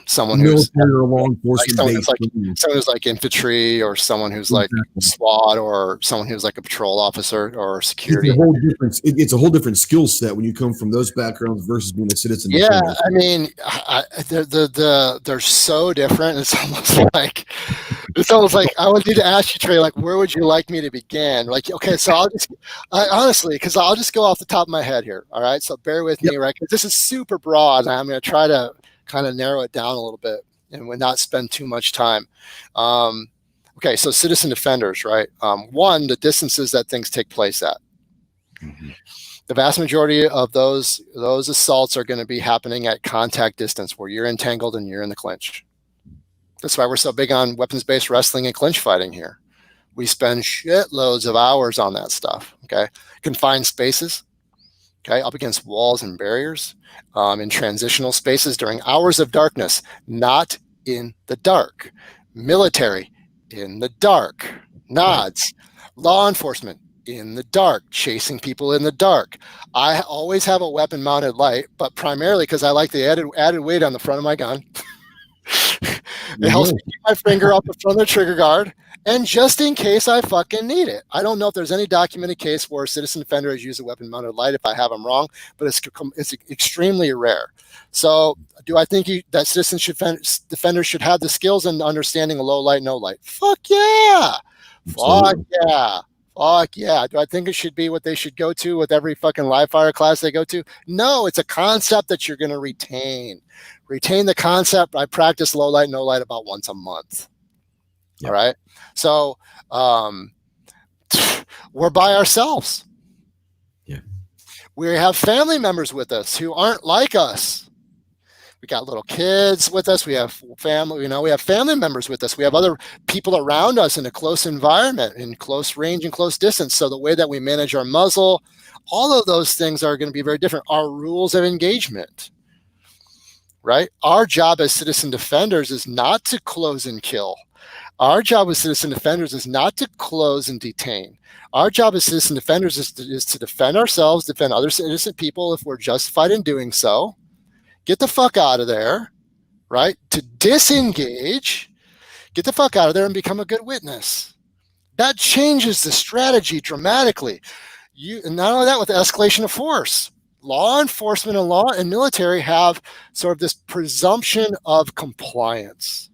someone who's law enforcement, someone who's like infantry, or someone who's like SWAT, or someone who's like a patrol officer or security? It's a whole different skill set when you come from those backgrounds versus being a citizen. Yeah, I mean, they're so different. It's almost like I would need to ask you, Trey, like, where would you like me to begin? Like, okay, so honestly, because I'll just go off the top of my head here. All right, so bear with me, right? Because this is super broad, and I'm going to try to kind of narrow it down a little bit and would not spend too much time. Okay, so citizen defenders, right? One, the distances that things take place at. Mm-hmm. The vast majority of those assaults are going to be happening at contact distance, where you're entangled and you're in the clinch. That's why we're so big on weapons-based wrestling and clinch fighting here. We spend shitloads of hours on that stuff, okay? Confined spaces, okay, up against walls and barriers, in transitional spaces during hours of darkness, not in the dark. Military, in the dark. Nods. Law enforcement, in the dark, chasing people in the dark. I always have a weapon-mounted light, but primarily because I like the added weight on the front of my gun. It helps me keep my finger off the front of the trigger guard, and just in case I fucking need it. I don't know if there's any documented case where a citizen defender has used a weapon-mounted light. If I have, I'm wrong, but it's extremely rare. So do I think that citizen defenders should have the skills and understanding of low light, no light? Fuck yeah. Fuck yeah. Fuck yeah. Do I think it should be what they should go to with every fucking live fire class they go to? No, it's a concept that you're going to retain. Retain the concept. I practice low light, no light about once a month. Yep. All right. So we're by ourselves. Yeah. We have family members with us who aren't like us. We got little kids with us. We have family, we have family members with us. We have other people around us in a close environment, in close range and close distance. So the way that we manage our muzzle, all of those things are going to be very different. Our rules of engagement, right? Our job as citizen defenders is not to close and kill. Our job as citizen defenders is not to close and detain. Our job as citizen defenders is to defend ourselves, defend other innocent people if we're justified in doing so. Get the fuck out of there, right? To disengage, get the fuck out of there and become a good witness. That changes the strategy dramatically. And not only that, with the escalation of force, law enforcement and law and military have sort of this presumption of compliance,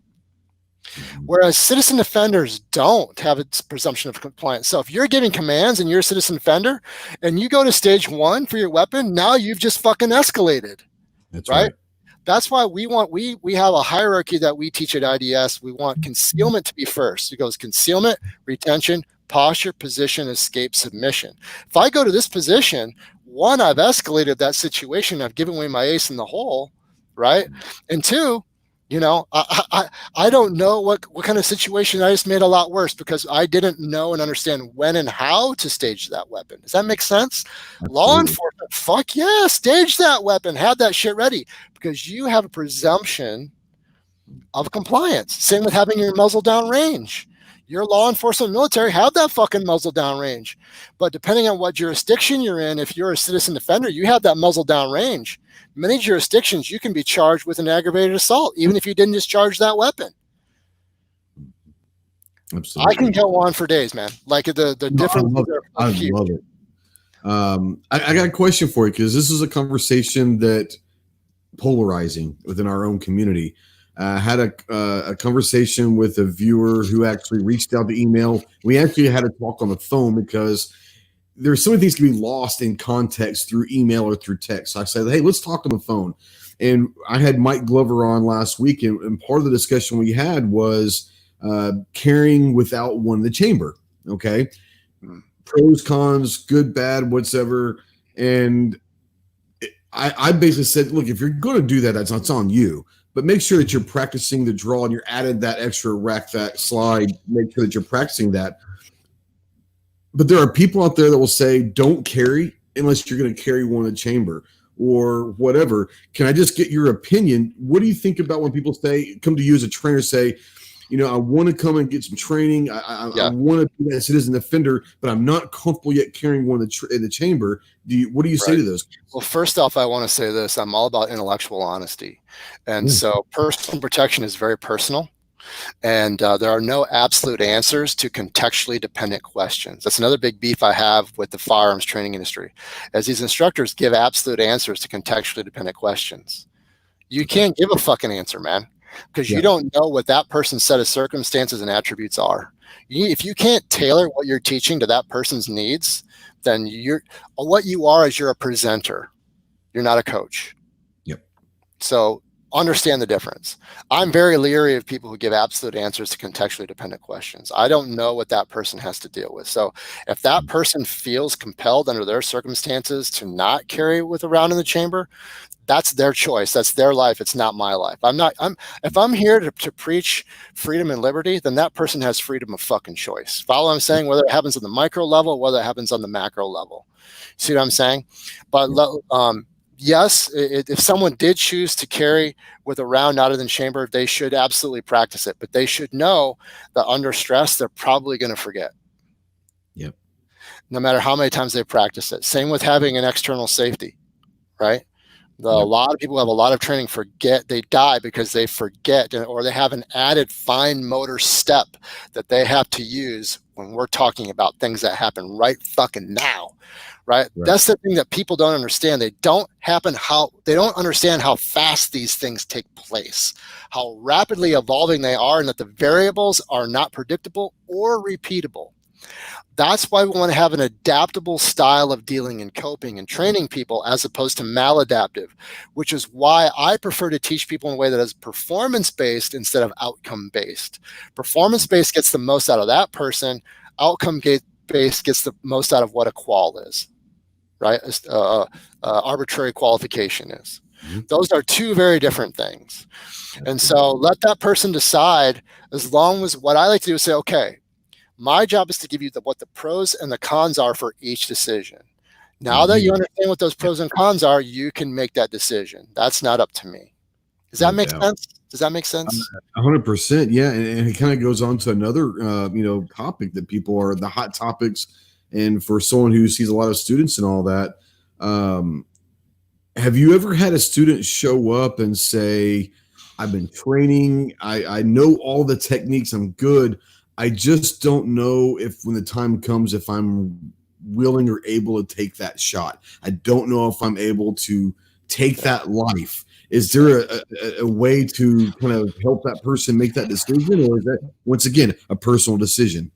whereas citizen defenders don't have a presumption of compliance. So if you're giving commands and you're a citizen defender and you go to stage 1 for your weapon, now you've just fucking escalated. That's right. That's why we have a hierarchy that we teach at IDS. We want concealment to be first. It goes concealment, retention, posture, position, escape, submission. If I go to this position, one, I've escalated that situation. I've given away my ace in the hole, right? And two, I don't know what kind of situation I just made a lot worse because I didn't know and understand when and how to stage that weapon. Does that make sense? Absolutely. Law enforcement, fuck yeah, stage that weapon, have that shit ready because you have a presumption of compliance. Same with having your muzzle down range. Your law enforcement military have that fucking muzzle down range. But depending on what jurisdiction you're in, if you're a citizen defender, you have that muzzle down range. Many jurisdictions, you can be charged with an aggravated assault, even if you didn't discharge that weapon. Absolutely. I can go on for days, man. Like the difference. I love it. I got a question for you, because this is a conversation that polarizing within our own community. I had a conversation with a viewer who actually reached out to email. We actually had a talk on the phone because there's so many things can be lost in context through email or through text. So I said, hey, let's talk on the phone. And I had Mike Glover on last week, and part of the discussion we had was carrying without one in the chamber. Okay. Pros, cons, good, bad, whatever. And I basically said, look, if you're going to do that, that's on you. But make sure that you're practicing the draw and you're added that extra rack, that slide. Make sure that you're practicing that. But there are people out there that will say, don't carry unless you're going to carry one in the chamber or whatever. Can I just get your opinion? What do you think about when people come to you as a trainer, say, I want to come and get some training. I want to be a citizen defender, but I'm not comfortable yet carrying one in the chamber. What do you say to those? Well, first off, I want to say this. I'm all about intellectual honesty. And so personal protection is very personal. And there are no absolute answers to contextually dependent questions. That's another big beef I have with the firearms training industry, as these instructors give absolute answers to contextually dependent questions. You can't give a fucking answer, man. Because you don't know what that person's set of circumstances and attributes are. If you can't tailor what you're teaching to that person's needs, then what you are is you're a presenter. You're not a coach. Yep. So understand the difference. I'm very leery of people who give absolute answers to contextually dependent questions. I don't know what that person has to deal with. So if that person feels compelled under their circumstances to not carry with a round in the chamber, that's their choice. That's their life. It's not my life. If I'm here to preach freedom and liberty, then that person has freedom of fucking choice. Follow what I'm saying? Whether it happens on the micro level, whether it happens on the macro level. See what I'm saying? But yes, if someone did choose to carry with a round not in the chamber, they should absolutely practice it. But they should know that under stress, they're probably going to forget. Yep. No matter how many times they practice it. Same with having an external safety, right? A lot of people have a lot of training, they die because they forget, or they have an added fine motor step that they have to use when we're talking about things that happen right fucking now, right? That's the thing that people don't understand. They don't understand how fast these things take place, how rapidly evolving they are, and that the variables are not predictable or repeatable. That's why we want to have an adaptable style of dealing and coping and training people as opposed to maladaptive, which is why I prefer to teach people in a way that is performance-based instead of outcome-based. Performance-based gets the most out of that person. Outcome-based gets the most out of what a qual is, right? Arbitrary qualification is. Those are two very different things. And so let that person decide, as long as what I like to do is say, okay, my job is to give you what the pros and the cons are for each decision. Now that you understand what those pros and cons are, you can make that decision. That's not up to me. Does that make sense? Does that make sense? 100%. Yeah. And it kind of goes on to another, topic that people are the hot topics. And for someone who sees a lot of students and all that, have you ever had a student show up and say, I've been training, I know all the techniques, I'm good, I just don't know if when the time comes, if I'm willing or able to take that shot. I don't know if I'm able to take that life. Is there a way to kind of help that person make that decision, or is that, once again, a personal decision?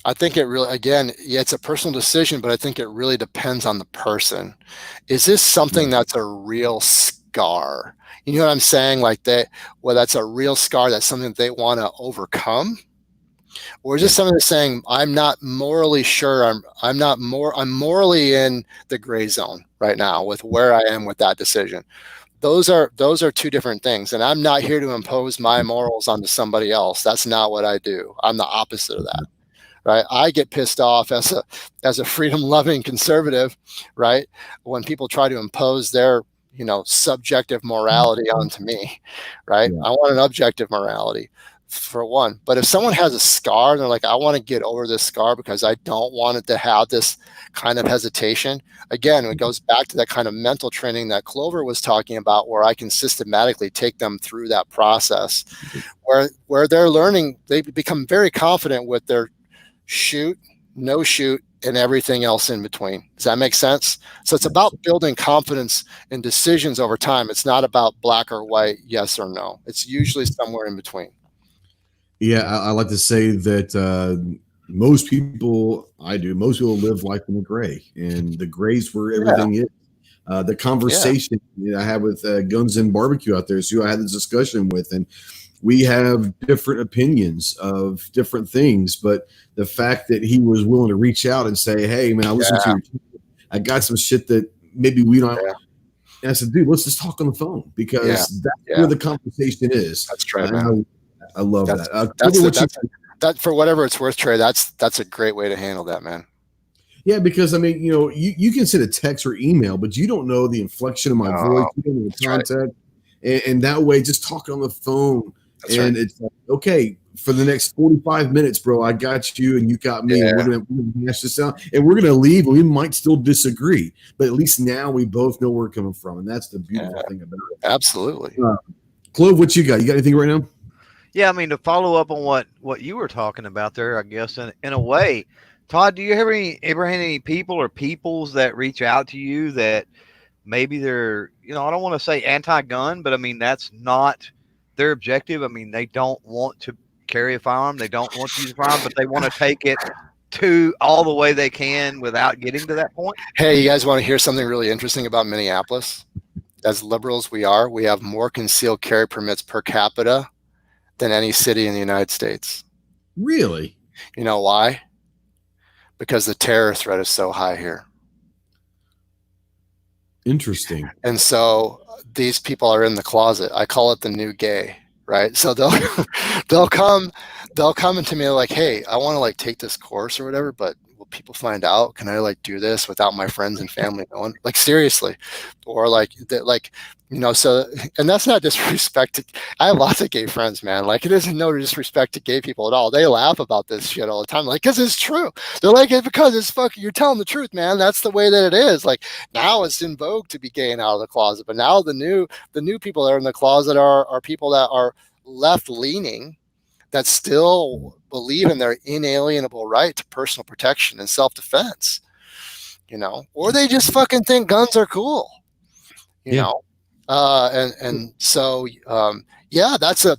I think it really, again, it's a personal decision, but I think it really depends on the person. Is this something that's a real scar? You know what I'm saying? Like that's a real scar. That's something that they want to overcome. Or is this something that's saying, I'm not morally sure, I'm morally in the gray zone right now with where I am with that decision. Those are two different things. And I'm not here to impose my morals onto somebody else. That's not what I do. I'm the opposite of that. Right? I get pissed off as a freedom-loving conservative, right? When people try to impose their, subjective morality onto me, right? I want an objective morality. for one. But if someone has a scar and they're like, I want to get over this scar because I don't want it to have this kind of hesitation. Again, it goes back to that kind of mental training that Clover was talking about, where I can systematically take them through that process where they're learning, they become very confident with their shoot, no shoot, and everything else in between. Does that make sense? So it's about building confidence in decisions over time. It's not about black or white, yes or no. It's usually somewhere in between. Yeah, I like to say that most people live life in the gray, and the gray's where everything is. The conversation I had with Guns and Barbecue out there is who I had this discussion with, and we have different opinions of different things, but the fact that he was willing to reach out and say, hey, man, I listened to your I got some shit that maybe we don't. And I said, dude, let's just talk on the phone, because that's where the conversation is. That's right, man. I love that. That for whatever it's worth, Trey, that's a great way to handle that, man. Yeah, because I mean, you can send a text or email, but you don't know the inflection of my voice, you don't know the contact, and that way, just talking on the phone, it's like, okay, for the next 45 minutes, bro, I got you, and you got me. And we're gonna hash this out, and we're gonna leave, and we might still disagree, but at least now we both know where we're coming from, and that's the beautiful thing about it. Absolutely. Clove, what you got? You got anything right now? Yeah, I mean, to follow up on what you were talking about there, I guess in a way, Todd, do you ever had any people or peoples that reach out to you that maybe they're, I don't want to say anti-gun, but I mean, that's not their objective. I mean, they don't want to carry a firearm. They don't want to use a firearm, but they want to take it to all the way they can without getting to that point. Hey, you guys want to hear something really interesting about Minneapolis? As liberals we have more concealed carry permits per capita than any city in the United States. Really? You know why? Because the terror threat is so high here. Interesting. And so these people are in the closet. I call it the new gay, right? So they'll come into me like, hey, I want to take this course or whatever, but will people find out? Can I do this without my friends and family knowing? Seriously. Or so, and that's not disrespect. I have lots of gay friends, man. It isn't no disrespect to gay people at all. They laugh about this shit all the time. Because it's true. They're like, it's because it's fucking, you're telling the truth, man. That's the way that it is. Now it's in vogue to be gay and out of the closet. But now the new people that are in the closet are people that are left leaning, that still believe in their inalienable right to personal protection and self-defense, or they just fucking think guns are cool, so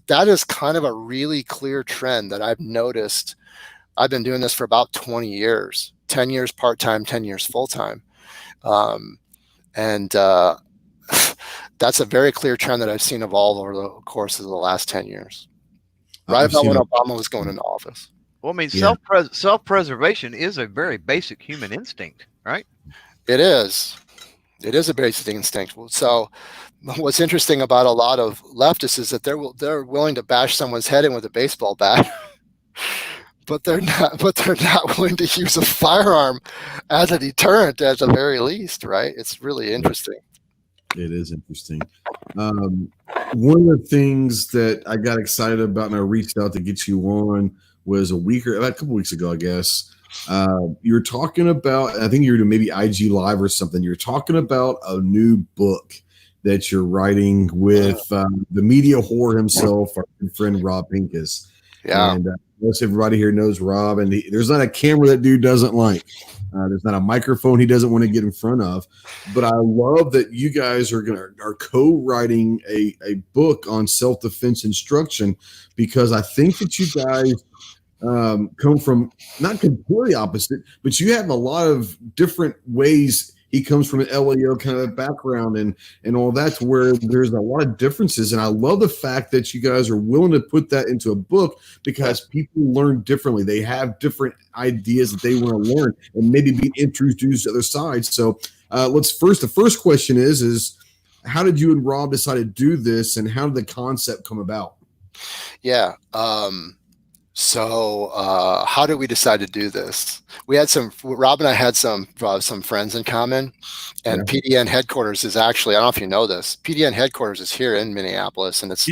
that is kind of a really clear trend that I've noticed. I've been doing this for about 20 years, 10 years part-time, 10 years full-time. That's a very clear trend that I've seen evolve over the course of the last 10 years. Right about when Obama was going into office. Well, I mean, self-preservation is a very basic human instinct, right? It is. It is a basic instinct. So what's interesting about a lot of leftists is that they're willing to bash someone's head in with a baseball bat, but they're not willing to use a firearm as a deterrent at the very least, right? It's really interesting. It is interesting. One of the things that I got excited about and I reached out to get you on was about a couple weeks ago, I guess. You were talking about, I think you were doing maybe IG Live or something. You're talking about a new book that you're writing with the media whore himself, our good friend Rob Pincus. Yeah. And most everybody here knows Rob, and there's not a camera that dude doesn't like. There's not a microphone he doesn't want to get in front of. But I love that you guys are co-writing a book on self-defense instruction, because I think that you guys come from not completely opposite, but you have a lot of different ways. He comes from an LEO kind of background and all that, to where there's a lot of differences. And I love the fact that you guys are willing to put that into a book, because people learn differently. They have different ideas that they want to learn and maybe be introduced to other sides. So the first question is how did you and Rob decide to do this, and how did the concept come about? Yeah. So how did we decide to do this? Rob and I had some friends in common, and PDN headquarters is actually, I don't know if you know this, PDN headquarters is here in Minneapolis, and it's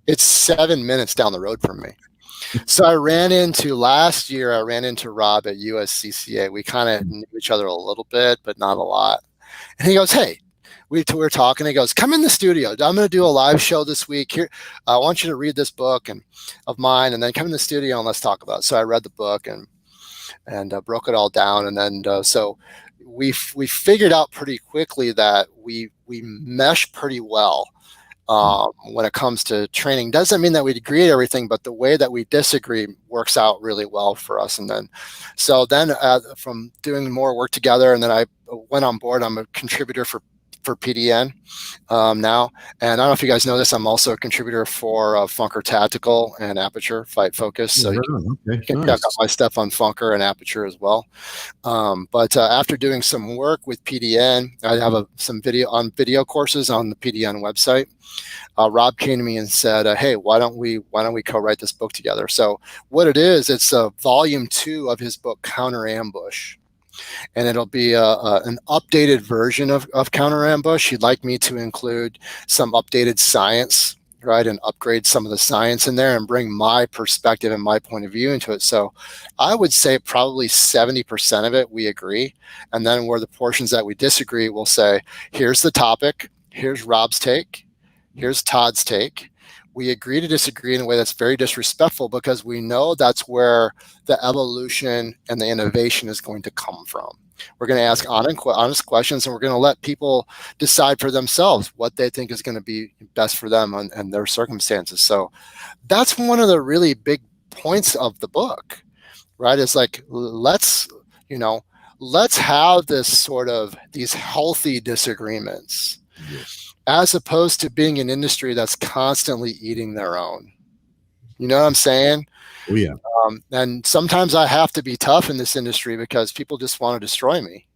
It's 7 minutes down the road from me. So last year, I ran into Rob at USCCA. We kind of knew each other a little bit, but not a lot. And he goes, hey, we were talking. He goes, come in the studio. I'm going to do a live show this week. Here, I want you to read this book of mine, and then come in the studio and let's talk about it. So I read the book and broke it all down. And then so we figured out pretty quickly that we mesh pretty well. When it comes to training. Doesn't mean that we agree at everything, but the way that we disagree works out really well for us. And then from doing more work together, and then I went on board. I'm a contributor for PDN now, and I don't know if you guys know this, I'm also a contributor for Funker Tactical and Aperture Fight Focus. So you can check out my stuff on Funker and Aperture as well. But after doing some work with PDN, I have some video courses on the PDN website. Rob came to me and said, hey, why don't we co-write this book together? So what it is, it's volume 2 of his book, Counter Ambush. And it'll be an updated version of Counter Ambush. He'd like me to include some updated science, right, and upgrade some of the science in there and bring my perspective and my point of view into it. So I would say probably 70% of it we agree. And then where the portions that we disagree, we'll say, here's the topic, here's Rob's take, here's Todd's take. We agree to disagree in a way that's very disrespectful because we know that's where the evolution and the innovation is going to come from. We're going to ask honest questions, and we're going to let people decide for themselves what they think is going to be best for them and their circumstances. So that's one of the really big points of the book, right? It's like, let's have this sort of these healthy disagreements. Yes. As opposed to being an industry that's constantly eating their own. You know what I'm saying? Oh, yeah. And sometimes I have to be tough in this industry because people just want to destroy me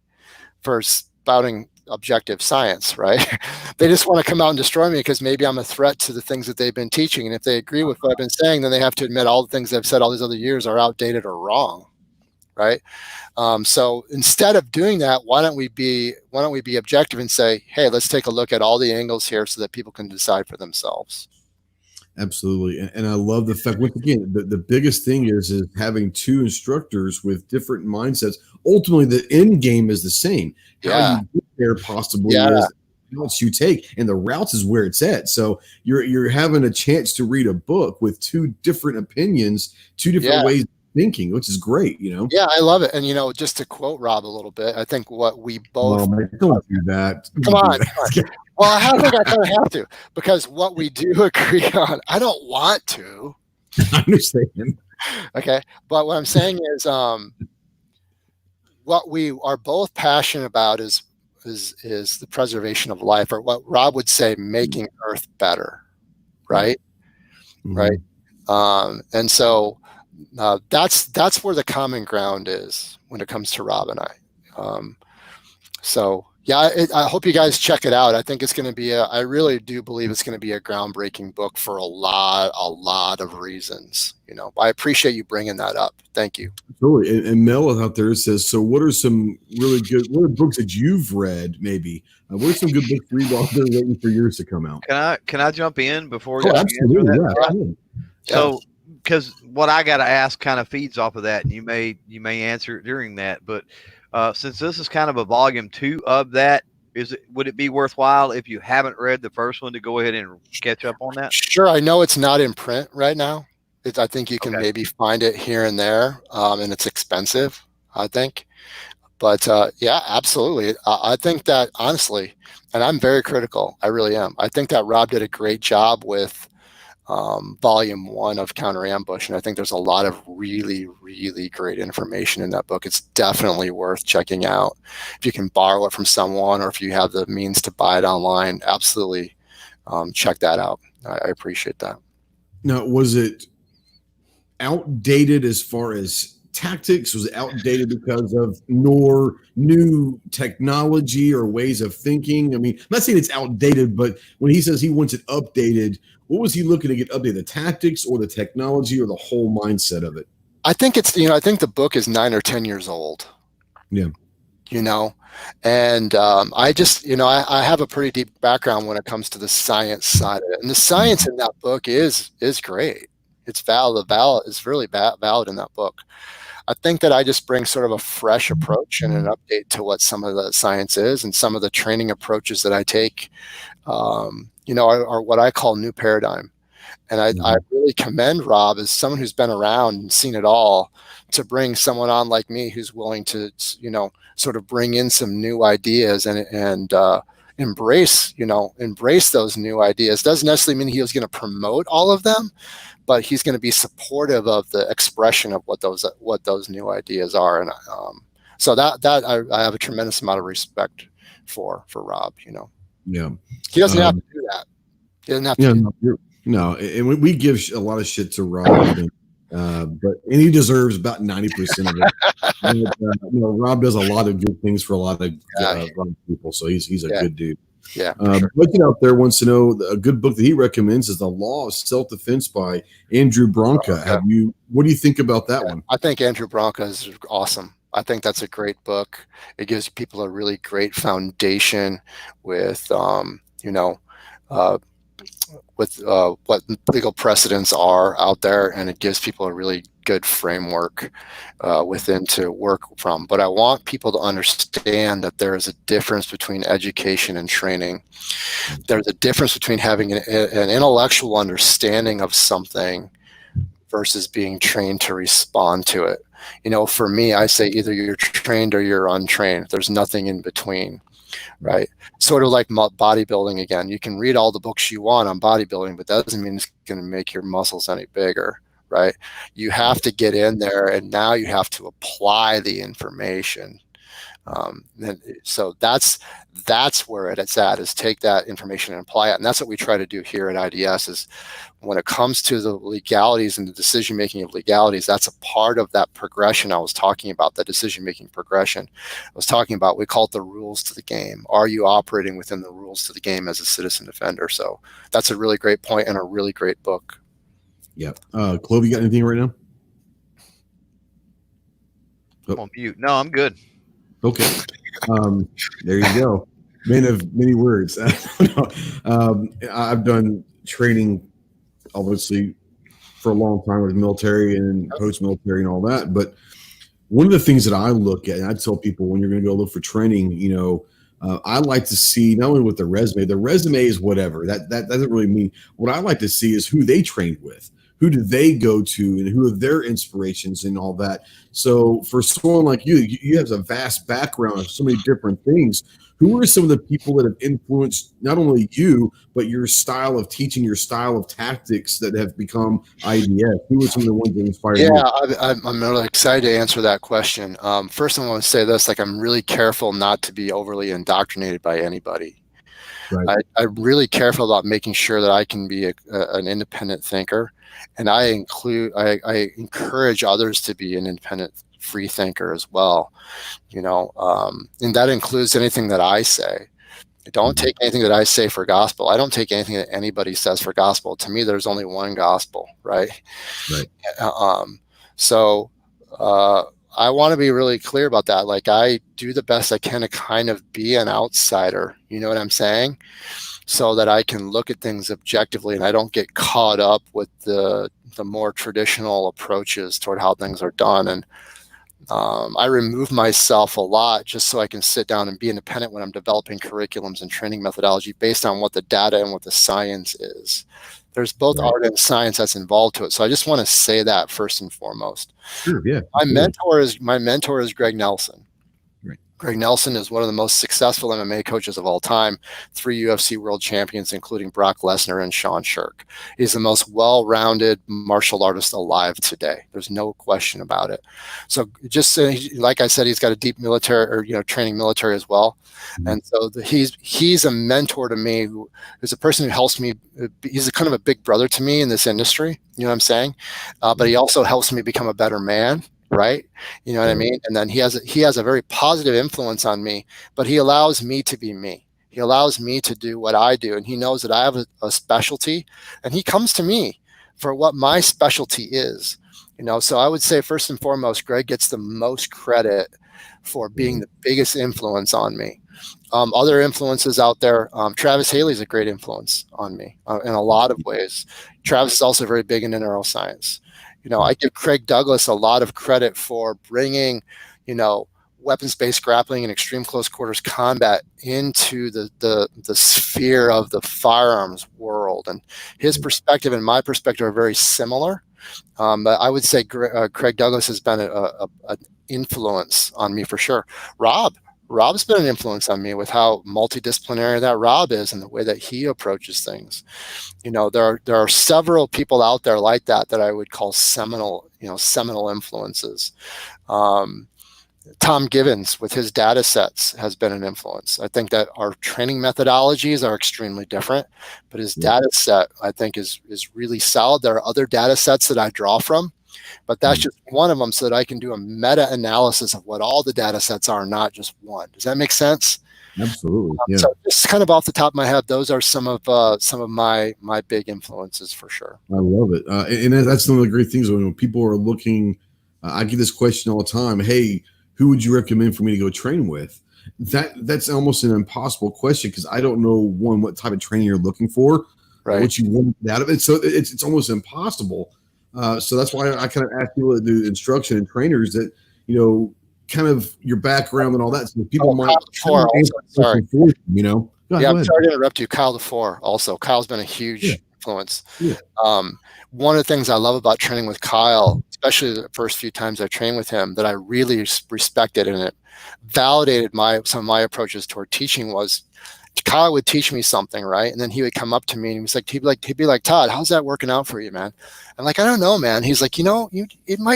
for spouting objective science, right? They just want to come out and destroy me because maybe I'm a threat to the things that they've been teaching. And if they agree with what I've been saying, then they have to admit all the things I've said all these other years are outdated or wrong, right? So instead of doing that, why don't we be objective and say, hey, let's take a look at all the angles here so that people can decide for themselves. Absolutely. And I love the fact, once again, the biggest thing is having two instructors with different mindsets. Ultimately, the end game is the same. How you get there possibly is the routes you take, and the routes is where it's at. So you're having a chance to read a book with two different opinions, two different ways thinking, which is great, Yeah, I love it. And just to quote Rob a little bit, I think what we both don't do that. Come on. Well, I think I kind of have to, because what we do agree on, I don't want to. I understand. Okay, but what I'm saying is, what we are both passionate about is the preservation of life, or what Rob would say, making Earth better, right? Mm-hmm. Right. And so that's where the common ground is when it comes to Rob and I. So yeah, I hope you guys check it out. I think it's going to be I really do believe it's going to be a groundbreaking book for a lot of reasons. I appreciate you bringing that up. Thank you. Absolutely. And Mel out there says, so what are some really good, what are books that you've read maybe? What are some good books to read while they're waiting for yours to come out? Can I jump in before? Absolutely. So, because what I got to ask kind of feeds off of that, and you may answer it during that, but since this is kind of a volume 2 of that, would it be worthwhile if you haven't read the first one to go ahead and catch up on that? Sure. I know it's not in print right now. I think you can maybe find it here and there, and it's expensive, I think. But yeah, absolutely. I think that honestly, and I'm very critical, I really am. I think that Rob did a great job with volume 1 of Counter Ambush, and I think there's a lot of really, really great information in that book. It's definitely worth checking out. If you can borrow it from someone, or if you have the means to buy it online, absolutely check that out. I appreciate that. Now, was it outdated as far as tactics? Was it outdated because of new technology or ways of thinking? I mean, I'm not saying it's outdated, but when he says he wants it updated, what was he looking to get updated? The tactics or the technology or the whole mindset of it? I think it's, I think the book is 9 or 10 years old. Yeah. And I just, I have a pretty deep background when it comes to the science side of it. And the science in that book is great. It's valid. It's really valid in that book. I think that I just bring sort of a fresh approach and an update to what some of the science is, and some of the training approaches that I take, are what I call new paradigm. And I really commend Rob as someone who's been around and seen it all, to bring someone on like me who's willing to, sort of bring in some new ideas and embrace those new ideas. Doesn't necessarily mean he's going to promote all of them, but he's going to be supportive of the expression of what those new ideas are. And so that I have a tremendous amount of respect for Rob. Yeah, he doesn't have to do that. He doesn't have to. No, and we give a lot of shit to Rob, and he deserves about 90% of it. Rob does a lot of good things for a lot of people, so he's a good dude. Yeah. Sure. Looking out there wants to know, a good book that he recommends is The Law of Self-Defense by Andrew Branca. What do you think about that one? I think Andrew Branca is awesome. I think that's a great book. It gives people a really great foundation with, what legal precedents are out there, and it gives people a really good framework within to work from. But I want people to understand that there is a difference between education and training. There's a difference between having an intellectual understanding of something versus being trained to respond to it. For me, I say either you're trained or you're untrained. There's nothing in between. Right. Sort of like bodybuilding again. You can read all the books you want on bodybuilding, but that doesn't mean it's going to make your muscles any bigger. Right. You have to get in there, and now you have to apply the information. So that's where it's at, is take that information and apply it. And that's what we try to do here at IDS, is when it comes to the legalities and the decision-making of legalities, that's a part of that progression I was talking about, the decision-making progression. I was talking about, we call it the rules to the game. Are you operating within the rules to the game as a citizen defender? So that's a really great point and a really great book. Yeah. Clove, you got anything right now? I'm on mute. No, I'm good. Okay. There you go. Man of many words. I've done training, obviously, for a long time with military and post-military and all that. But one of the things that I look at, and I tell people when you're going to go look for training, I like to see not only with the resume is whatever. That doesn't really mean. What I like to see is who they trained with. Who do they go to, and who are their inspirations and all that? So for someone like you have a vast background of so many different things. Who are some of the people that have influenced not only you, but your style of teaching, your style of tactics that have become IDS? Who are some of the ones that inspired you? Yeah, I'm really excited to answer that question. First, I want to say this, I'm really careful not to be overly indoctrinated by anybody. Right. I'm really careful about making sure that I can be an independent thinker. And I encourage others to be an independent free thinker as well, and that includes anything that I say. I don't take anything that I say for gospel. I don't take anything that anybody says for gospel. To me, there's only one gospel, right? So I want to be really clear about that. I do the best I can to kind of be an outsider, you know what I'm saying? So that I can look at things objectively, and I don't get caught up with the more traditional approaches toward how things are done. And I remove myself a lot just so I can sit down and be independent when I'm developing curriculums and training methodology based on what the data and what the science is. There's both art and science that's involved to it. So I just want to say that first and foremost. Sure, yeah. My mentor is Greg Nelson. Greg Nelson is one of the most successful MMA coaches of all time, 3 UFC world champions, including Brock Lesnar and Sean Shirk. He's the most well-rounded martial artist alive today. There's no question about it. So just like I said, he's got a deep military training military as well. Mm-hmm. And so he's a mentor to me, who's a person who helps me. He's kind of a big brother to me in this industry. You know what I'm saying? But he also helps me become a better man. Right. You know what I mean? And then he has a very positive influence on me, but he allows me to be me. He allows me to do what I do. And he knows that I have a specialty, and he comes to me for what my specialty is. So I would say first and foremost, Greg gets the most credit for being the biggest influence on me. Other influences out there, Travis Haley's a great influence on me in a lot of ways. Travis is also very big into neuroscience. I give Craig Douglas a lot of credit for bringing, weapons-based grappling and extreme close quarters combat into the sphere of the firearms world. And his perspective and my perspective are very similar. But I would say Craig Douglas has been an influence on me for sure. Rob's been an influence on me with how multidisciplinary that Rob is and the way that he approaches things. There are several people out there like that I would call seminal influences. Tom Givens with his data sets has been an influence. I think that our training methodologies are extremely different, but his data set I think is really solid. There are other data sets that I draw from, but that's just one of them so that I can do a meta-analysis of what all the data sets are, not just one. Does that make sense? Absolutely. So just kind of off the top of my head, those are some of my big influences for sure. I love it. And that's one of the great things when people are looking, I get this question all the time. Hey, who would you recommend for me to go train with? That's almost an impossible question because I don't know, one, what type of training you're looking for, right? What you want out of it. So it's almost impossible. So that's why I kind of ask people to do instruction and trainers that, kind of your background and all that. So people might. Sorry. Sorry, I'm sorry to interrupt you. Kyle DeFore also. Kyle's been a huge influence. Yeah. One of the things I love about training with Kyle, especially the first few times I trained with him, that I really respected and it validated some of my approaches toward teaching was Kyle would teach me something, right? And then he would come up to me and he'd be like, Todd, how's that working out for you, man? I'm like, I don't know, man. He's like, you might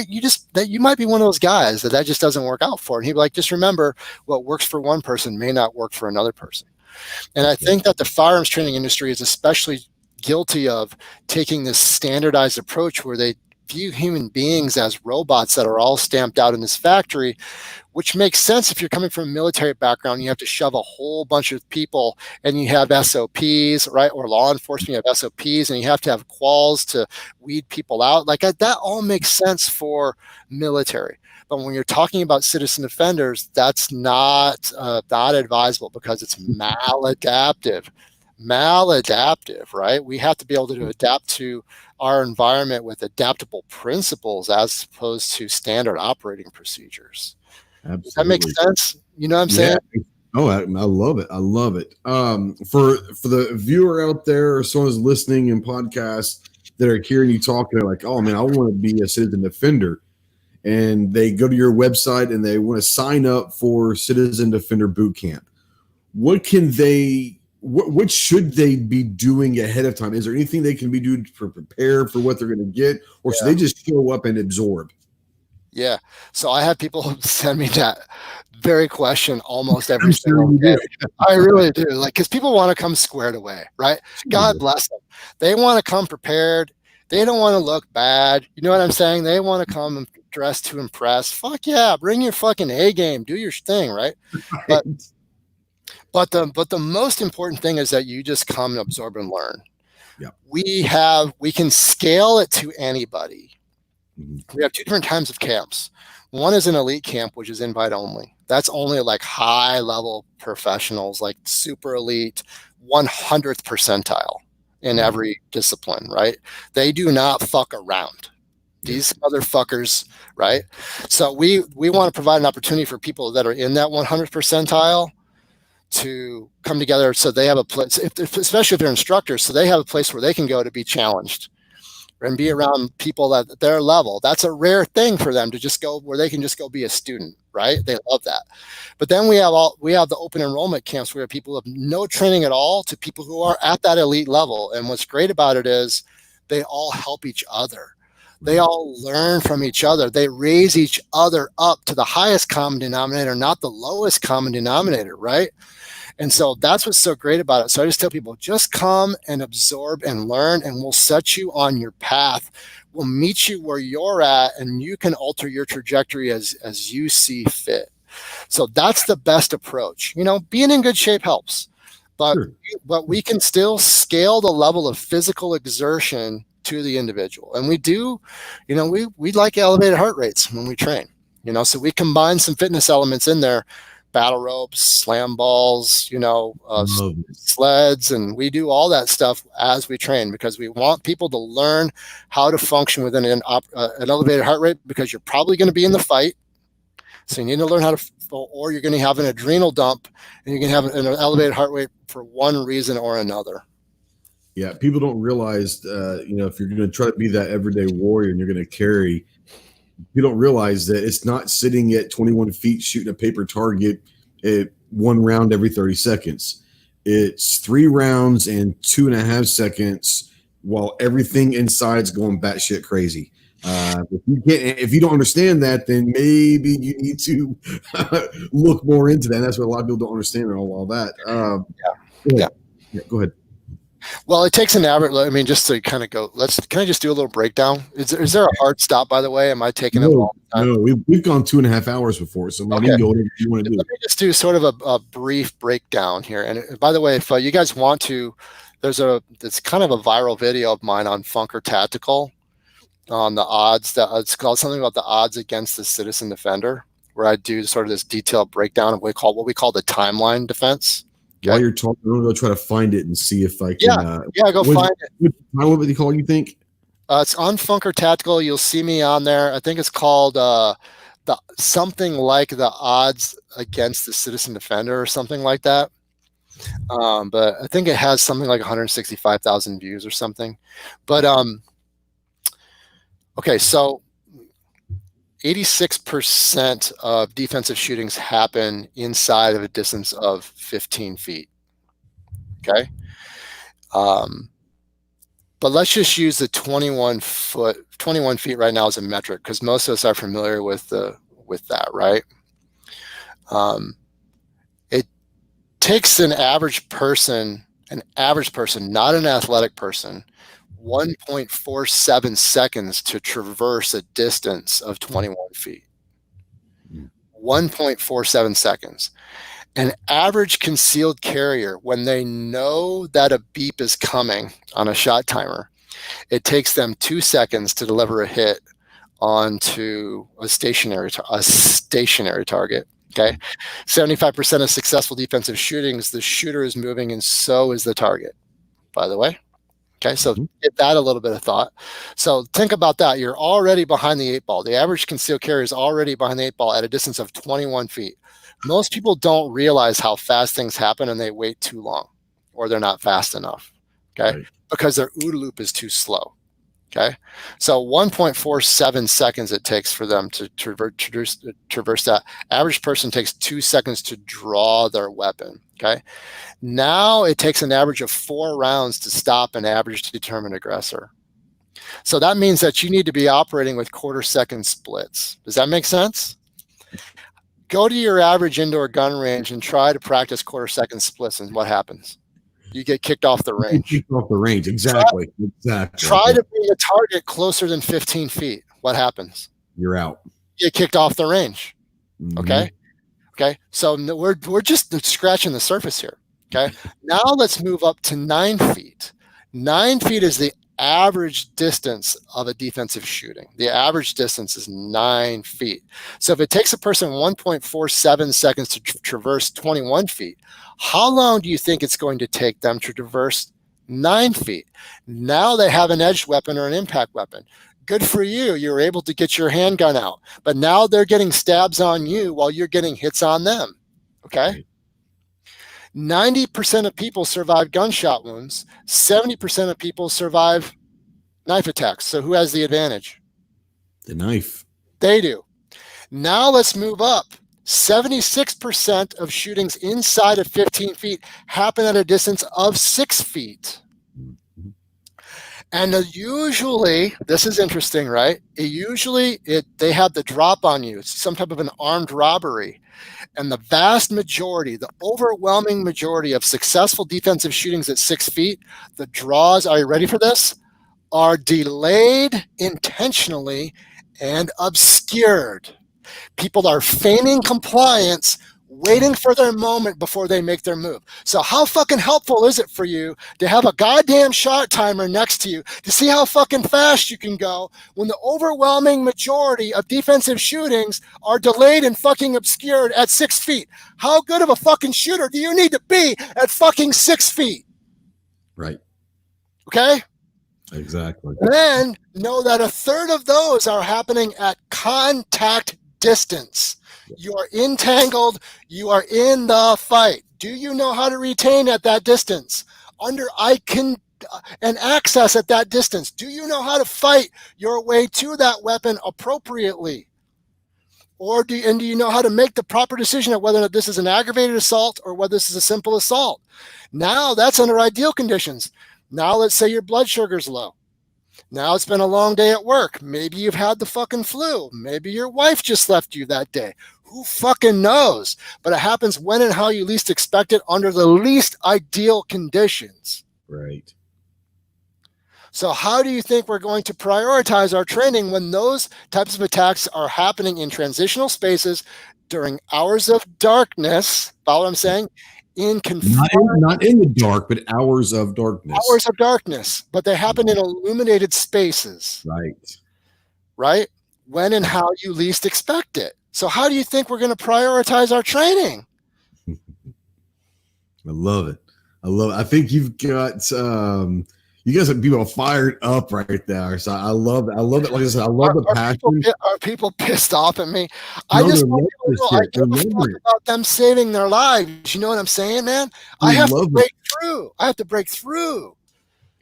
be one of those guys that just doesn't work out for. And he'd be like, just remember what works for one person may not work for another person. And I think that the firearms training industry is especially guilty of taking this standardized approach where they view human beings as robots that are all stamped out in this factory, which makes sense if you're coming from a military background. You have to shove a whole bunch of people and you have SOPs, right? Or law enforcement, you have SOPs and you have to have quals to weed people out. Like that all makes sense for military. But when you're talking about citizen defenders, that's not advisable because it's maladaptive, right? We have to be able to adapt to our environment with adaptable principles as opposed to standard operating procedures. Absolutely. Does that make sense? You know what I'm saying? Oh, I love it. I love it. For the viewer out there or someone who's listening in podcasts that are hearing you talk, they're like, oh man, I want to be a citizen defender. And they go to your website and they want to sign up for Citizen Defender Boot Camp. What should they be doing ahead of time? Is there anything they can be doing to prepare for what they're going to get? Or should they just show up and absorb? Yeah. So I have people send me that very question almost every single day. I really do. Because people want to come squared away, right? God bless them. They want to come prepared. They don't want to look bad. You know what I'm saying? They want to come dressed to impress. Fuck yeah. Bring your fucking A game. Do your thing, right? But the most important thing is that you just come and absorb and learn. Yeah. We can scale it to anybody. Mm-hmm. We have two different types of camps. One is an elite camp, which is invite only. That's only like high level professionals, like super elite, 100th percentile in every discipline, right? They do not fuck around. These motherfuckers, right? So we want to provide an opportunity for people that are in that 100th percentile to come together so they have a place, especially if they're instructors, so they have a place where they can go to be challenged and be around people at their level. That's a rare thing for them to just go where they can just go be a student, right? They love that. But then we have the open enrollment camps where people have no training at all to people who are at that elite level. And what's great about it is they all help each other. They all learn from each other. They raise each other up to the highest common denominator, not the lowest common denominator, right? And so that's what's so great about it. So I just tell people, just come and absorb and learn, and we'll set you on your path. We'll meet you where you're at, and you can alter your trajectory as you see fit. So that's the best approach. Being in good shape helps, but we can still scale the level of physical exertion to the individual. And we do, we like elevated heart rates when we train. So we combine some fitness elements in there, battle ropes, slam balls, sleds, and we do all that stuff as we train because we want people to learn how to function within an elevated heart rate because you're probably going to be in the fight. So you need to learn how to, or you're going to have an adrenal dump and you're going to have an elevated heart rate for one reason or another. Yeah, people don't realize, if you're going to try to be that everyday warrior and you're going to carry, you don't realize that it's not sitting at 21 feet shooting a paper target at 1 round every 30 seconds. It's 3 rounds and 2.5 seconds while everything inside's going batshit crazy. If you don't understand that, then maybe you need to look more into that. And that's what a lot of people don't understand and all that. Go ahead. Well, it takes an average. I mean, just to kind of go, can I just do a little breakdown? Is there a hard stop, by the way? Am I taking a long time? No, we've gone 2.5 hours before, so maybe you can go whatever you want to do. Let me just do sort of a brief breakdown here. And by the way, if you guys want to, it's kind of a viral video of mine on Funker Tactical on the odds. It's called something about the odds against the citizen defender, where I do sort of this detailed breakdown of what we call the timeline defense. Okay. While you're talking, I'm going to try to find it and see if I can. Go find it. What would they call you think? It's on Funker Tactical. You'll see me on there. I think it's called something like the odds against the citizen defender or something like that. But I think it has something like 165,000 views or something. But okay, so 86% of defensive shootings happen inside of a distance of 15 feet. Okay. But let's just use the 21 feet right now as a metric because most of us are familiar with that, right? It takes an average person, not an athletic person, 1.47 seconds to traverse a distance of 21 feet. 1.47 seconds. An average concealed carrier, when they know that a beep is coming on a shot timer, it takes them 2 seconds to deliver a hit onto a stationary target. Okay, 75% of successful defensive shootings, the shooter is moving and so is the target, by the way. Okay, so give that a little bit of thought. So think about that. You're already behind the 8 ball. The average concealed carrier is already behind the 8 ball at a distance of 21 feet. Most people don't realize how fast things happen and they wait too long or they're not fast enough, okay, right, because their OODA loop is too slow, okay? So 1.47 seconds it takes for them to traverse that. Average person takes 2 seconds to draw their weapon, okay? Now it takes an average of 4 rounds to stop an average determined aggressor. So that means that you need to be operating with quarter-second splits. Does that make sense? Go to your average indoor gun range and try to practice quarter-second splits, and what happens? You get kicked off the range. Kicked off the range, exactly. Try to bring a target closer than 15 feet. What happens? You're out. You get kicked off the range. Okay? Okay, so we're just scratching the surface here. Okay, now let's move up to 9 feet. 9 feet is the average distance of a defensive shooting. The average distance is 9 feet. So if it takes a person 1.47 seconds to traverse 21 feet, how long do you think it's going to take them to traverse 9 feet? Now they have an edged weapon or an impact weapon. Good for you. You were able to get your handgun out. But now they're getting stabs on you while you're getting hits on them. Okay? 90% of people survive gunshot wounds. 70% of people survive knife attacks. So who has the advantage? The knife. They do. Now let's move up. 76% of shootings inside of 15 feet happen at a distance of 6 feet. And usually, this is interesting, right? They have the drop on you. It's some type of an armed robbery. And the vast majority, the overwhelming majority of successful defensive shootings at 6 feet, the draws, are you ready for this? Are delayed intentionally and obscured. People are feigning compliance waiting for their moment before they make their move. So how fucking helpful is it for you to have a goddamn shot timer next to you to see how fucking fast you can go when the overwhelming majority of defensive shootings are delayed and fucking obscured at 6 feet? How good of a fucking shooter do you need to be at fucking 6 feet? Right. Okay? Exactly. Then know that a third of those are happening at contact distance. You are entangled. You are in the fight. Do you know how to retain at that distance? Under eye and access at that distance. Do you know how to fight your way to that weapon appropriately? Or do you know how to make the proper decision of whether or not this is an aggravated assault or whether this is a simple assault? Now that's under ideal conditions. Now let's say your blood sugar's low. Now it's been a long day at work. Maybe you've had the fucking flu. Maybe your wife just left you that day. Who fucking knows? But it happens when and how you least expect it under the least ideal conditions. Right. So how do you think we're going to prioritize our training when those types of attacks are happening in transitional spaces during hours of darkness? Follow what I'm saying? Not in the dark, but hours of darkness. Hours of darkness, but they happen in illuminated spaces. Right. Right? When and how you least expect it. So how do you think we're going to prioritize our training? I love it. I think you've got you guys have people fired up right there. So I love it. Like I said, I love the passion. Are people pissed off at me? I just want to know about them saving their lives. You know what I'm saying, man? I have to break through. I have to break through.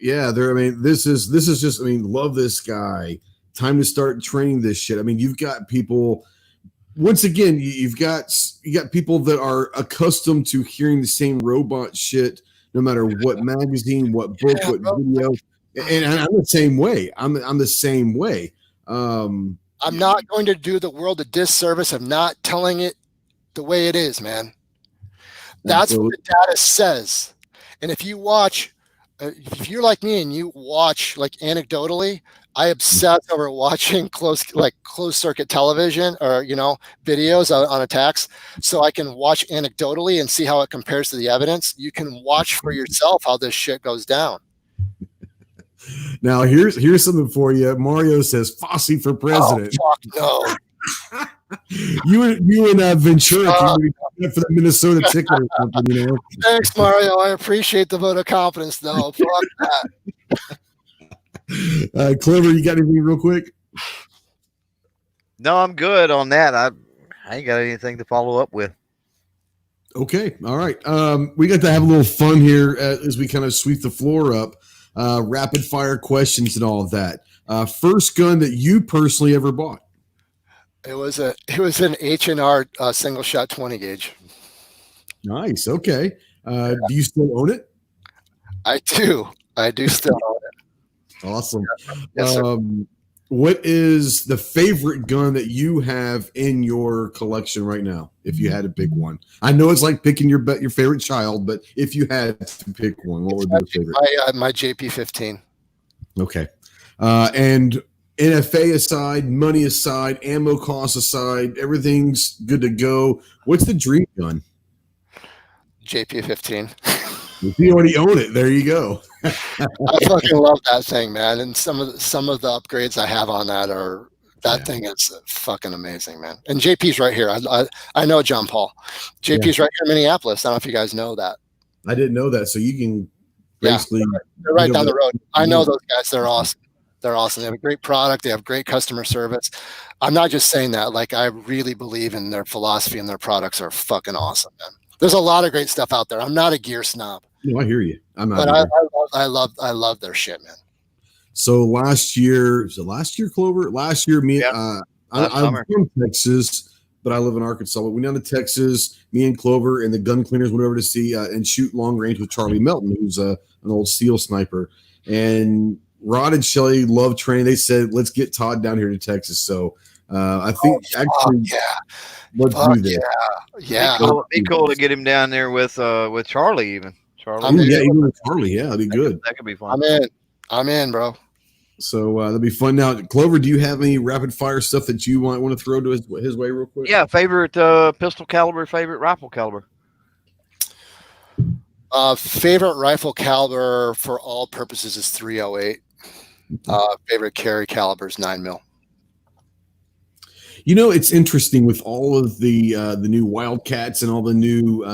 Yeah, this is just, love this guy. Time to start training this shit. You've got people. Once again, you got people that are accustomed to hearing the same robot shit, no matter what magazine, what book, what video. And I'm the same way. I'm the same way. I'm not going to do the world a disservice of not telling it the way it is, man. That's what the data says. And if you watch, if you're like me and you watch like anecdotally, I obsess over watching closed circuit television or, videos on attacks so I can watch anecdotally and see how it compares to the evidence. You can watch for yourself how this shit goes down. Now, here's something for you. Mario says Fossey for president. Oh, fuck no. you and Ventura for the Minnesota ticket or something, Thanks, Mario. I appreciate the vote of confidence, though. Fuck that. Clever, you got anything real quick? No, I'm good on that. I ain't got anything to follow up with. Okay, all right. We got to have a little fun here as we kind of sweep the floor up. Rapid fire questions and all of that. First gun that you personally ever bought? It was an H&R single shot 20 gauge. Nice. Okay. Do you still own it? I do still own it. Awesome. Yes, sir. What is the favorite gun that you have in your collection right now? If you had to pick one, I know it's like picking your favorite child, but if you had to pick one, what would be your favorite? My JP-15. Okay. And NFA aside, money aside, ammo costs aside, everything's good to go. What's the dream gun? JP-15. If you already own it, there you go. I fucking love that thing, man. And some of the upgrades I have on that thing is fucking amazing, man. And JP's right here. I know John Paul. JP's right here in Minneapolis. I don't know if you guys know that. I didn't know that. So you can basically they're right down the road. I know those guys. They're awesome. They're awesome. They have a great product. They have great customer service. I'm not just saying that. Like, I really believe in their philosophy, and their products are fucking awesome, man. There's a lot of great stuff out there. I'm not a gear snob. No, I hear you. I'm not. But I love their shit, man. So last year, Clover? Last year, me, I'm from Texas, but I live in Arkansas. But we went down to Texas, me and Clover and the gun cleaners went over to see and shoot long range with Charlie Melton, who's an old SEAL sniper. And Rod and Shelly love training. They said, let's get Todd down here to Texas. So I think let's do that. Yeah. It'd be cool to get him down there with Charlie even. Even with Charlie, yeah, that'd be good. That could be fun. I'm in, bro. So that'll be fun. Now, Clover, do you have any rapid fire stuff that you want to throw to his way real quick? Yeah, favorite pistol caliber, favorite rifle caliber. Favorite rifle caliber for all purposes is .308. Favorite carry caliber is 9mm. You know, it's interesting with all of the new Wildcats and all the new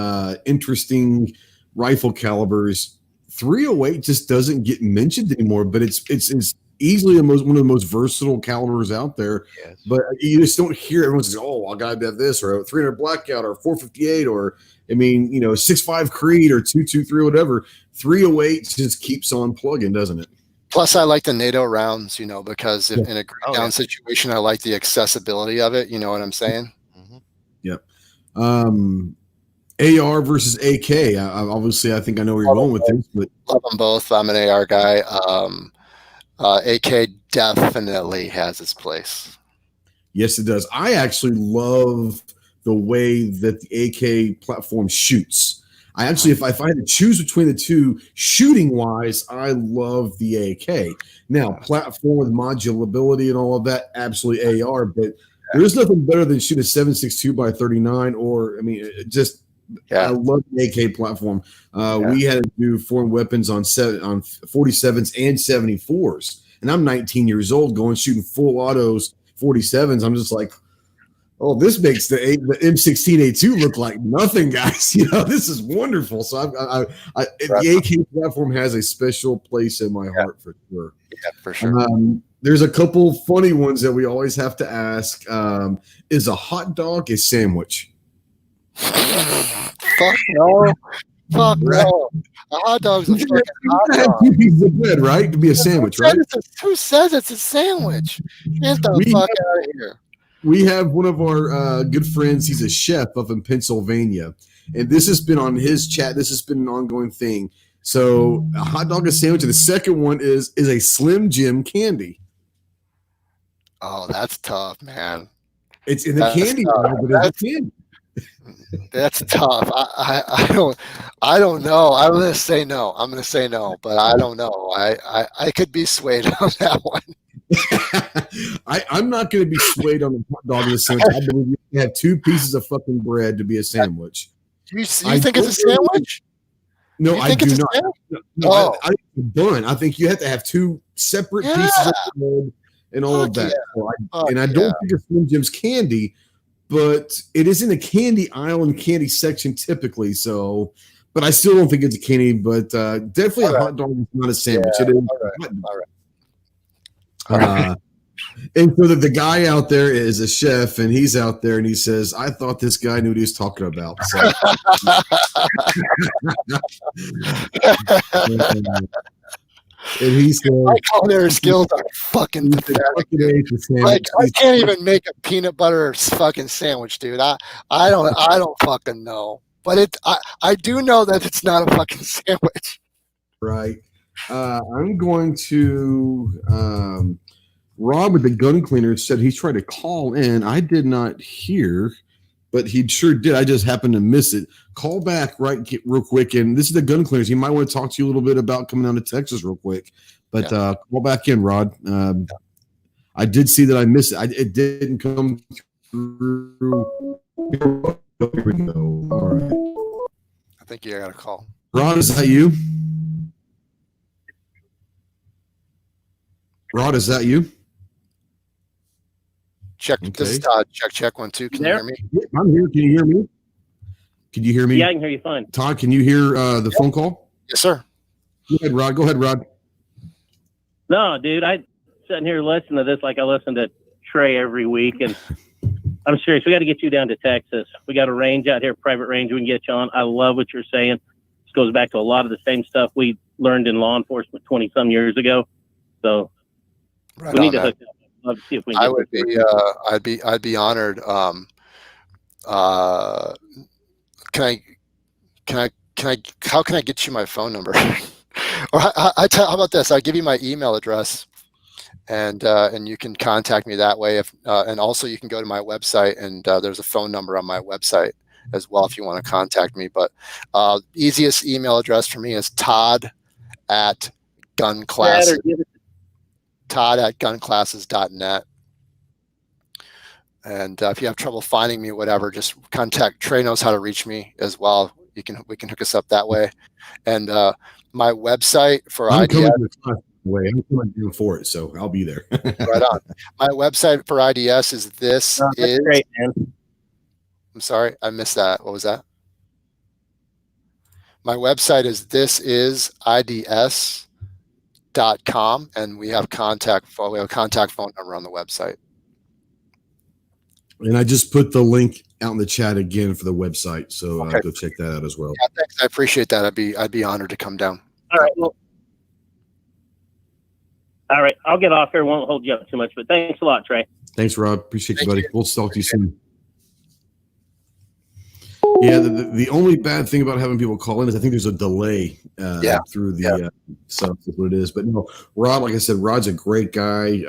interesting rifle calibers. .308 just doesn't get mentioned anymore, but it's easily one of the most versatile calibers out there. Yes. But you just don't hear everyone say, "Oh, I got to have this," or a 300 Blackout, or 458, or 6.5 Creed, or 223, whatever. .308 just keeps on plugging, doesn't it? Plus, I like the NATO rounds, because in a group down situation, I like the accessibility of it. You know what I'm saying? Mm-hmm. Yep. AR versus AK. Obviously, I think I know where you're going with this, but love them both. I'm an AR guy. AK definitely has its place. Yes, it does. I actually love the way that the AK platform shoots. I actually, if I had to choose between the two, shooting wise, I love the AK. Now, platform with modulability and all of that, absolutely AR. But there's nothing better than shooting a 7.62 by 39, or I love the AK platform. We had to do foreign weapons on 47s and 74s, and I'm 19 years old, shooting full autos 47s. I'm just like, oh, this makes the M16A2 look like nothing, guys. This is wonderful. So the AK platform has a special place in my heart for sure. Yeah, for sure. There's a couple funny ones that we always have to ask. Is a hot dog a sandwich? Fuck no. Fuck no. A hot dog's a fucking hot dog. Two pieces of bread, right? To be a sandwich, right? Who says it's a sandwich? Get the fuck out of here. We have one of our good friends. He's a chef up in Pennsylvania, and this has been on his chat. This has been an ongoing thing. So a hot dog, a sandwich, and the second one is a Slim Jim candy. Oh, that's tough, man. It's in the candy bag, but it's candy. That's tough. I don't know. I'm gonna say no. But I don't know. I could be swayed on that one. I'm not going to be swayed on the hot dog in a sandwich. I believe you have two pieces of fucking bread to be a sandwich. You think it's a sandwich? No, I do not. No, I think it's done. I think you have to have two separate pieces of bread and all of that. Yeah. So I don't think it's Slim Jim's candy, but it is in the candy aisle and candy section typically. So, but I still don't think it's a candy. But definitely a hot dog is not a sandwich. Yeah. It is. All right. And so the guy out there is a chef, and he's out there, and he says, "I thought this guy knew what he was talking about." So. And he said, "My culinary skills are fucking pathetic. Like, I can't even make a peanut butter fucking sandwich, dude. I don't fucking know, but I do know that it's not a fucking sandwich." Right. I'm going to Rob with the gun cleaner said he tried to call in. I did not hear, but he sure did. I just happened to miss it. Call back real quick. And this is the gun cleaners. He might want to talk to you a little bit about coming down to Texas real quick. But call back in, Rod. I did see that I missed it. It didn't come through. Here we go. All right. I think you got a call. Rod, is that you? Rod, is that you? Check. Okay. This is Todd. Check 1 2. Can you hear me? I'm here. Can you hear me? Can you hear me? Yeah, I can hear you fine. Todd, can you hear the phone call? Yes, sir. Go ahead, Rod. No, dude, I sitting here listening to this like I listen to Trey every week, and I'm serious. We got to get you down to Texas. We got a range out here, private range. We can get you on. I love what you're saying. This goes back to a lot of the same stuff we learned in law enforcement 20-some years ago. So we need to hook up. Love to see if we can I would be. I'd be honored. Can I? How can I get you my phone number? Or how about this? I'll give you my email address, and you can contact me that way. And also you can go to my website, and there's a phone number on my website as well if you want to contact me. But easiest email address for me is Todd@gunclass. Todd@gunclasses.net. And if you have trouble finding me, whatever, just contact Trey. Knows how to reach me as well. We can hook us up that way. And my website for I'm IDS. coming to the class way. I'm coming for it, so I'll be there. Right on. My website for IDS is this. That's great, man. I'm sorry, I missed that. What was that? My website is thisids.com, and we have a contact phone number on the website. And I just put the link out in the chat again for the website, so Okay. go check that out as well. Yeah, thanks. I appreciate that. I'd be honored to come down. All right. Well, all right. I'll get off here. Won't hold you up too much, but thanks a lot, Trey. Thanks, Rob. Appreciate Thank you, buddy. you. We'll talk to you soon. Yeah, the only bad thing about having people call in is I think there's a delay through the stuff. That's what it is. But no, Rod, like I said, Rod's a great guy.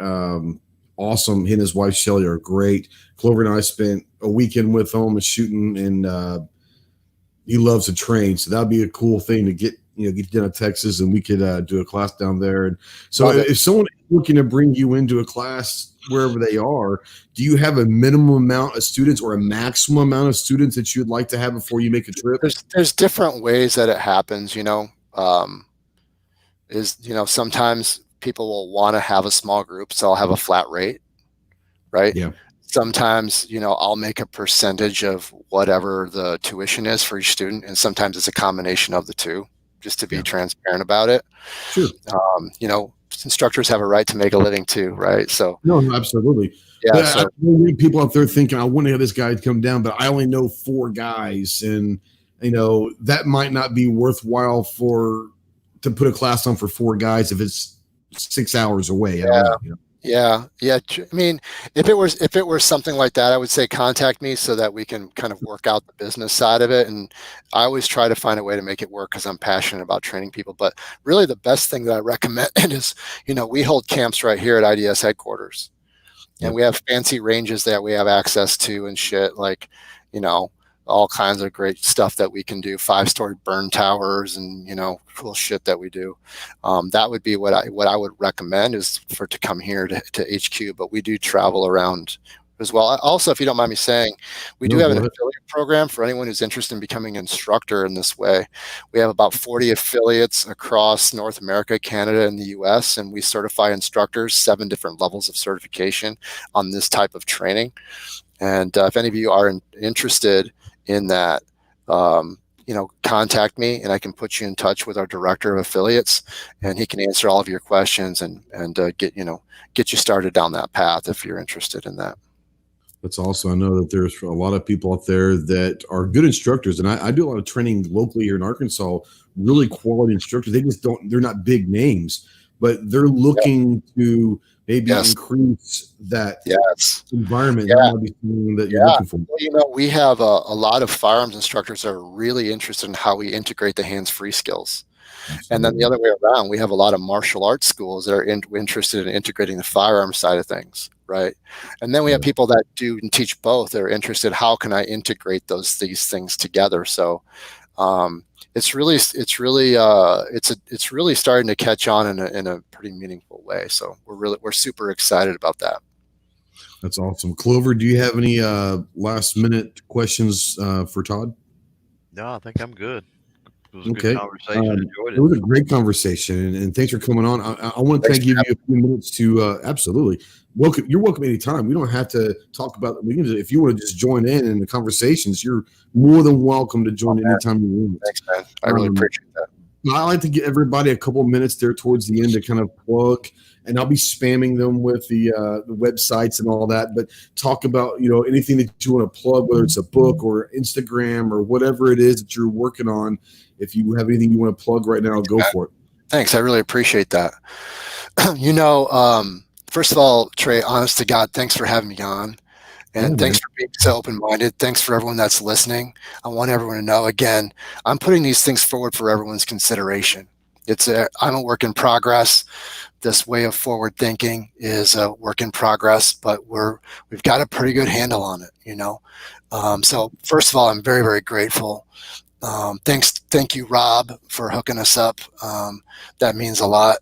Awesome. He and his wife Shelly are great. Clover and I spent a weekend with him and shooting, and he loves to train. So that'd be a cool thing to get down to Texas, and we could do a class down there. And so if someone is looking to bring you into a class wherever they are, do you have a minimum amount of students or a maximum amount of students that you'd like to have before you make a trip? There's different ways that it happens, sometimes people will want to have a small group, so I'll have a flat rate, right? Yeah. Sometimes, I'll make a percentage of whatever the tuition is for each student, and sometimes it's a combination of the two, just to be transparent about it. Sure. Instructors have a right to make a living too, right? So no, absolutely. Yeah. But so I need people out there thinking, I want to have this guy come down, but I only know 4 guys, and that might not be worthwhile to put a class on for 4 guys if it's 6 hours away. Yeah. I mean, if it were something like that, I would say contact me so that we can kind of work out the business side of it. And I always try to find a way to make it work because I'm passionate about training people. But really the best thing that I recommend is, we hold camps right here at IDS headquarters, and we have fancy ranges that we have access to and shit, like, all kinds of great stuff that we can do, 5-story burn towers and, cool shit that we do. That would be what I would recommend is to come here to HQ, but we do travel around as well. Also, if you don't mind me saying, we do have an affiliate program for anyone who's interested in becoming an instructor in this way. We have about 40 affiliates across North America, Canada, and the US, and we certify instructors, 7 different levels of certification on this type of training. And if any of you are interested in that, contact me and I can put you in touch with our director of affiliates, and he can answer all of your questions and get you started down that path if you're interested in that. That's awesome. I know that there's a lot of people out there that are good instructors, and I do a lot of training locally here in Arkansas, really quality instructors. They're not big names, but they're looking to maybe increase that environment. That might be something that you're looking for. Well, we have a lot of firearms instructors that are really interested in how we integrate the hands-free skills. Absolutely. And then the other way around, we have a lot of martial arts schools that are interested in integrating the firearm side of things, right? And then we have people that do and teach both. They're interested, how can I integrate these things together? So it's really starting to catch on in a pretty meaningful way. So we're super excited about that. That's awesome. Clover, do you have any last minute questions for Todd? No, I think I'm good. It was a good conversation. Enjoyed it. It was a great conversation, and thanks for coming on. I want to give you a few minutes to absolutely welcome. You're welcome anytime. We don't have to talk about. If you want to just join in the conversations, you're more than welcome to join anytime you want. Thanks, man. I really appreciate that. I like to give everybody a couple of minutes there towards the end to kind of plug, and I'll be spamming them with the websites and all that. But talk about anything that you want to plug, whether it's a book or Instagram or whatever it is that you're working on. If you have anything you want to plug right now, go for it. Thanks. I really appreciate that. First of all, Trey, honest to God, thanks for having me on. And thanks for being so open-minded. Thanks for everyone that's listening. I want everyone to know, again, I'm putting these things forward for everyone's consideration. I'm a work in progress. This way of forward thinking is a work in progress, but we've got a pretty good handle on it, So first of all, I'm very, very grateful. Thank you, Rob, for hooking us up. That means a lot.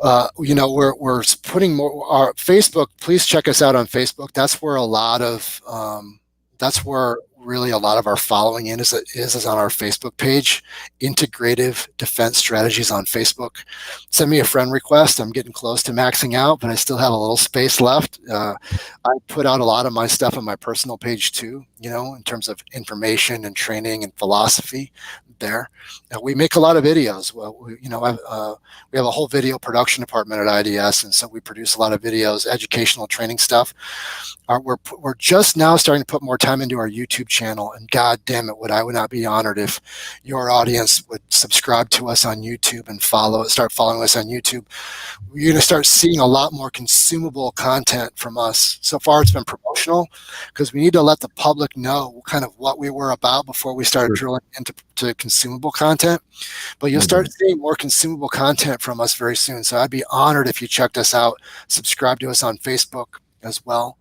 we're putting more our Facebook. Please check us out on Facebook. That's where really a lot of our following is on our Facebook page, Integrative Defense Strategies on Facebook. Send me a friend request. I'm getting close to maxing out, but I still have a little space left. I put out a lot of my stuff on my personal page too, in terms of information and training and philosophy there. We make a lot of videos. Well, we have a whole video production department at IDS, and so we produce a lot of videos, educational training stuff. We're just now starting to put more time into our YouTube channel, and God damn it, would not be honored if your audience would subscribe to us on YouTube and start following us on YouTube. You're going to start seeing a lot more consumable content from us. So far, it's been promotional because we need to let the public know kind of what we were about before we start drilling into consumable content. But you'll start seeing more consumable content from us very soon. So I'd be honored if you checked us out, subscribe to us on Facebook as well.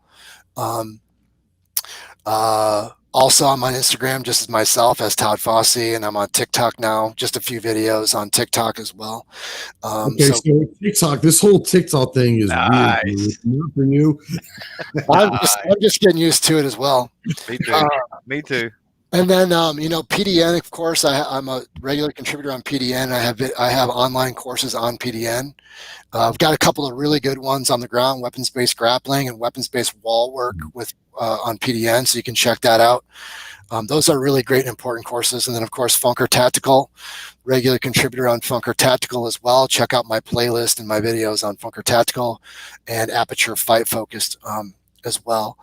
Also, I'm on Instagram just as myself as Todd Fossey, and I'm on TikTok now. Just a few videos on TikTok as well. So TikTok, this whole TikTok thing is weird. Not for you. I'm just getting used to it as well. Me too. Me too. And then, PDN, of course, I'm a regular contributor on PDN. I have online courses on PDN. I've got a couple of really good ones on the ground, weapons-based grappling and weapons-based wall work on PDN, so you can check that out. Those are really great and important courses. And then, of course, Funker Tactical, regular contributor on Funker Tactical as well. Check out my playlist and my videos on Funker Tactical and Aperture Fight Focused as well.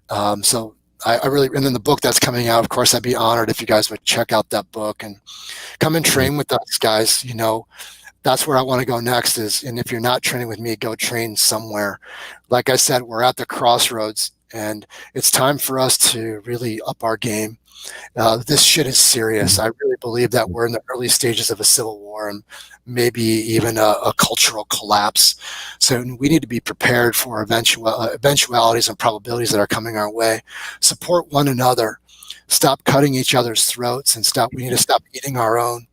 And then the book that's coming out, of course, I'd be honored if you guys would check out that book and come and train with us, guys. That's where I want to go next and if you're not training with me, go train somewhere. Like I said, we're at the crossroads and it's time for us to really up our game. This shit is serious. I really believe that we're in the early stages of a civil war and maybe even a cultural collapse. So we need to be prepared for eventualities and probabilities that are coming our way. Support one another. Stop cutting each other's throats and we need to stop eating our own.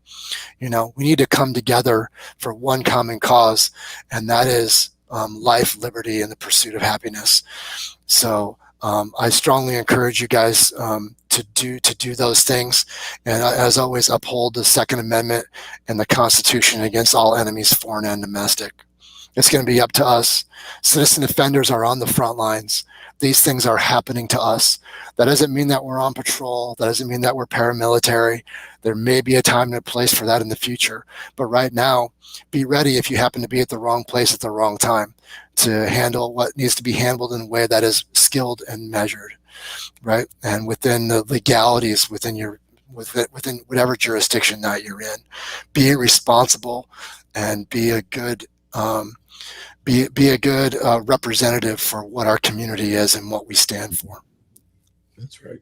We need to come together for one common cause, and that is life, liberty, and the pursuit of happiness. So I strongly encourage you guys to do those things, and as always, uphold the Second Amendment and the Constitution against all enemies, foreign and domestic. It's going to be up to us. Citizen defenders are on the front lines. These things are happening to us. That doesn't mean that we're on patrol. That doesn't mean that we're paramilitary. There may be a time and a place for that in the future. But right now, be ready if you happen to be at the wrong place at the wrong time to handle what needs to be handled in a way that is skilled and measured, right? And within the legalities within whatever jurisdiction that you're in. Be responsible and be a good representative for what our community is and what we stand for. That's right.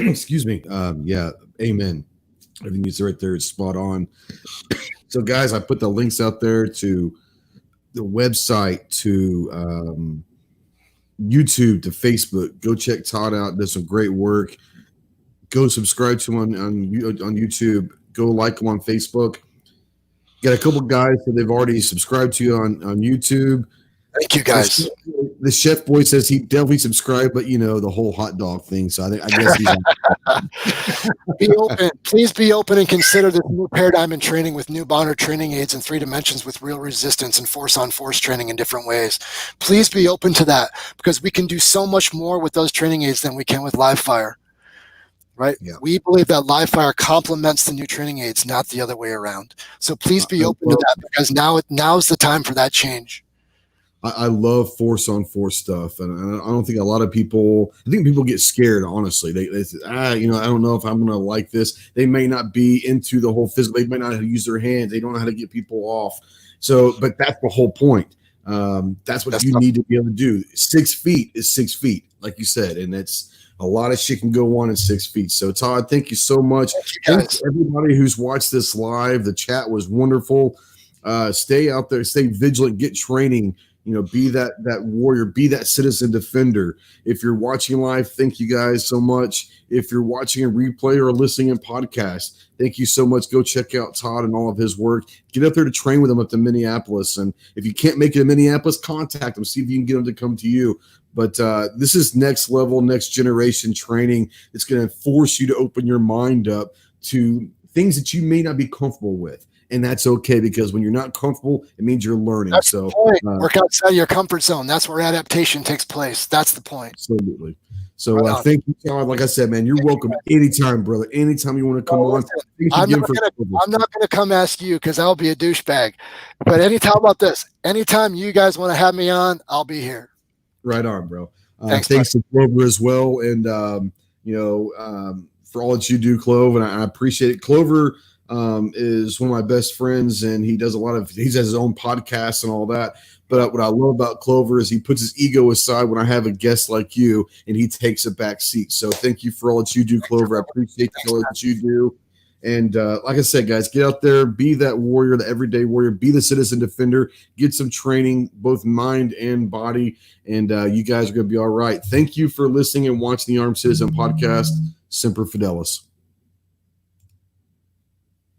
Excuse me. Amen. Everything you said right there is spot on. So, guys, I put the links out there to the website, to YouTube, to Facebook. Go check Todd out. Does some great work. Go subscribe to him on YouTube. Go like him on Facebook. Got a couple guys that they've already subscribed to you on YouTube. Thank you, guys. The chef boy says he definitely subscribed, but the whole hot dog thing. So I guess he's be open. Please be open and consider this new paradigm in training with new bonder training aids in 3 dimensions with real resistance and force-on-force training in different ways. Please be open to that because we can do so much more with those training aids than we can with live fire. Right? Yeah. We believe that live fire complements the new training aids, not the other way around. So please be open to that because now's the time for that change. I love force on force stuff, and I don't think a lot of people. I think people get scared. Honestly, they say, I don't know if I'm going to like this. They may not be into the whole physical. They might not know how to use their hands. They don't know how to get people off. So, but that's the whole point. That's what you need to be able to do. 6 feet is 6 feet, like you said, and it's a lot of shit can go on in 6 feet. So, Todd, thank you so much. Thanks to everybody who's watched this live. The chat was wonderful. Stay out there, stay vigilant, get training. be that warrior, be that citizen defender. If you're watching live, thank you guys so much. If you're watching a replay or listening in podcast, thank you so much. Go check out Todd and all of his work. Get up there to train with him up to Minneapolis. And if you can't make it to Minneapolis, contact him. See if you can get him to come to you. But this is next level, next generation training. It's going to force you to open your mind up to things that you may not be comfortable with. And that's okay, because when you're not comfortable, it means you're learning. That's so the point. Work outside your comfort zone. That's where adaptation takes place. That's the point. Absolutely. So thank you, Todd. Like I said, man, you're welcome anytime, brother. Anytime you want to come on. I'm not going to come ask you because I'll be a douchebag. But anytime about this, anytime you guys want to have me on, I'll be here. Right on, bro. Thanks to Clover as well. And, for all that you do, Clove, and I appreciate it. Clover is one of my best friends, and he has his own podcast and all that. But what I love about Clover is he puts his ego aside when I have a guest like you, and he takes a back seat. So thank you for all that you do, Clover. I appreciate all that you do. And like I said, guys, get out there, be that warrior, the everyday warrior, be the citizen defender, get some training, both mind and body, and you guys are going to be all right. Thank you for listening and watching the Armed Citizen Podcast. Semper Fidelis.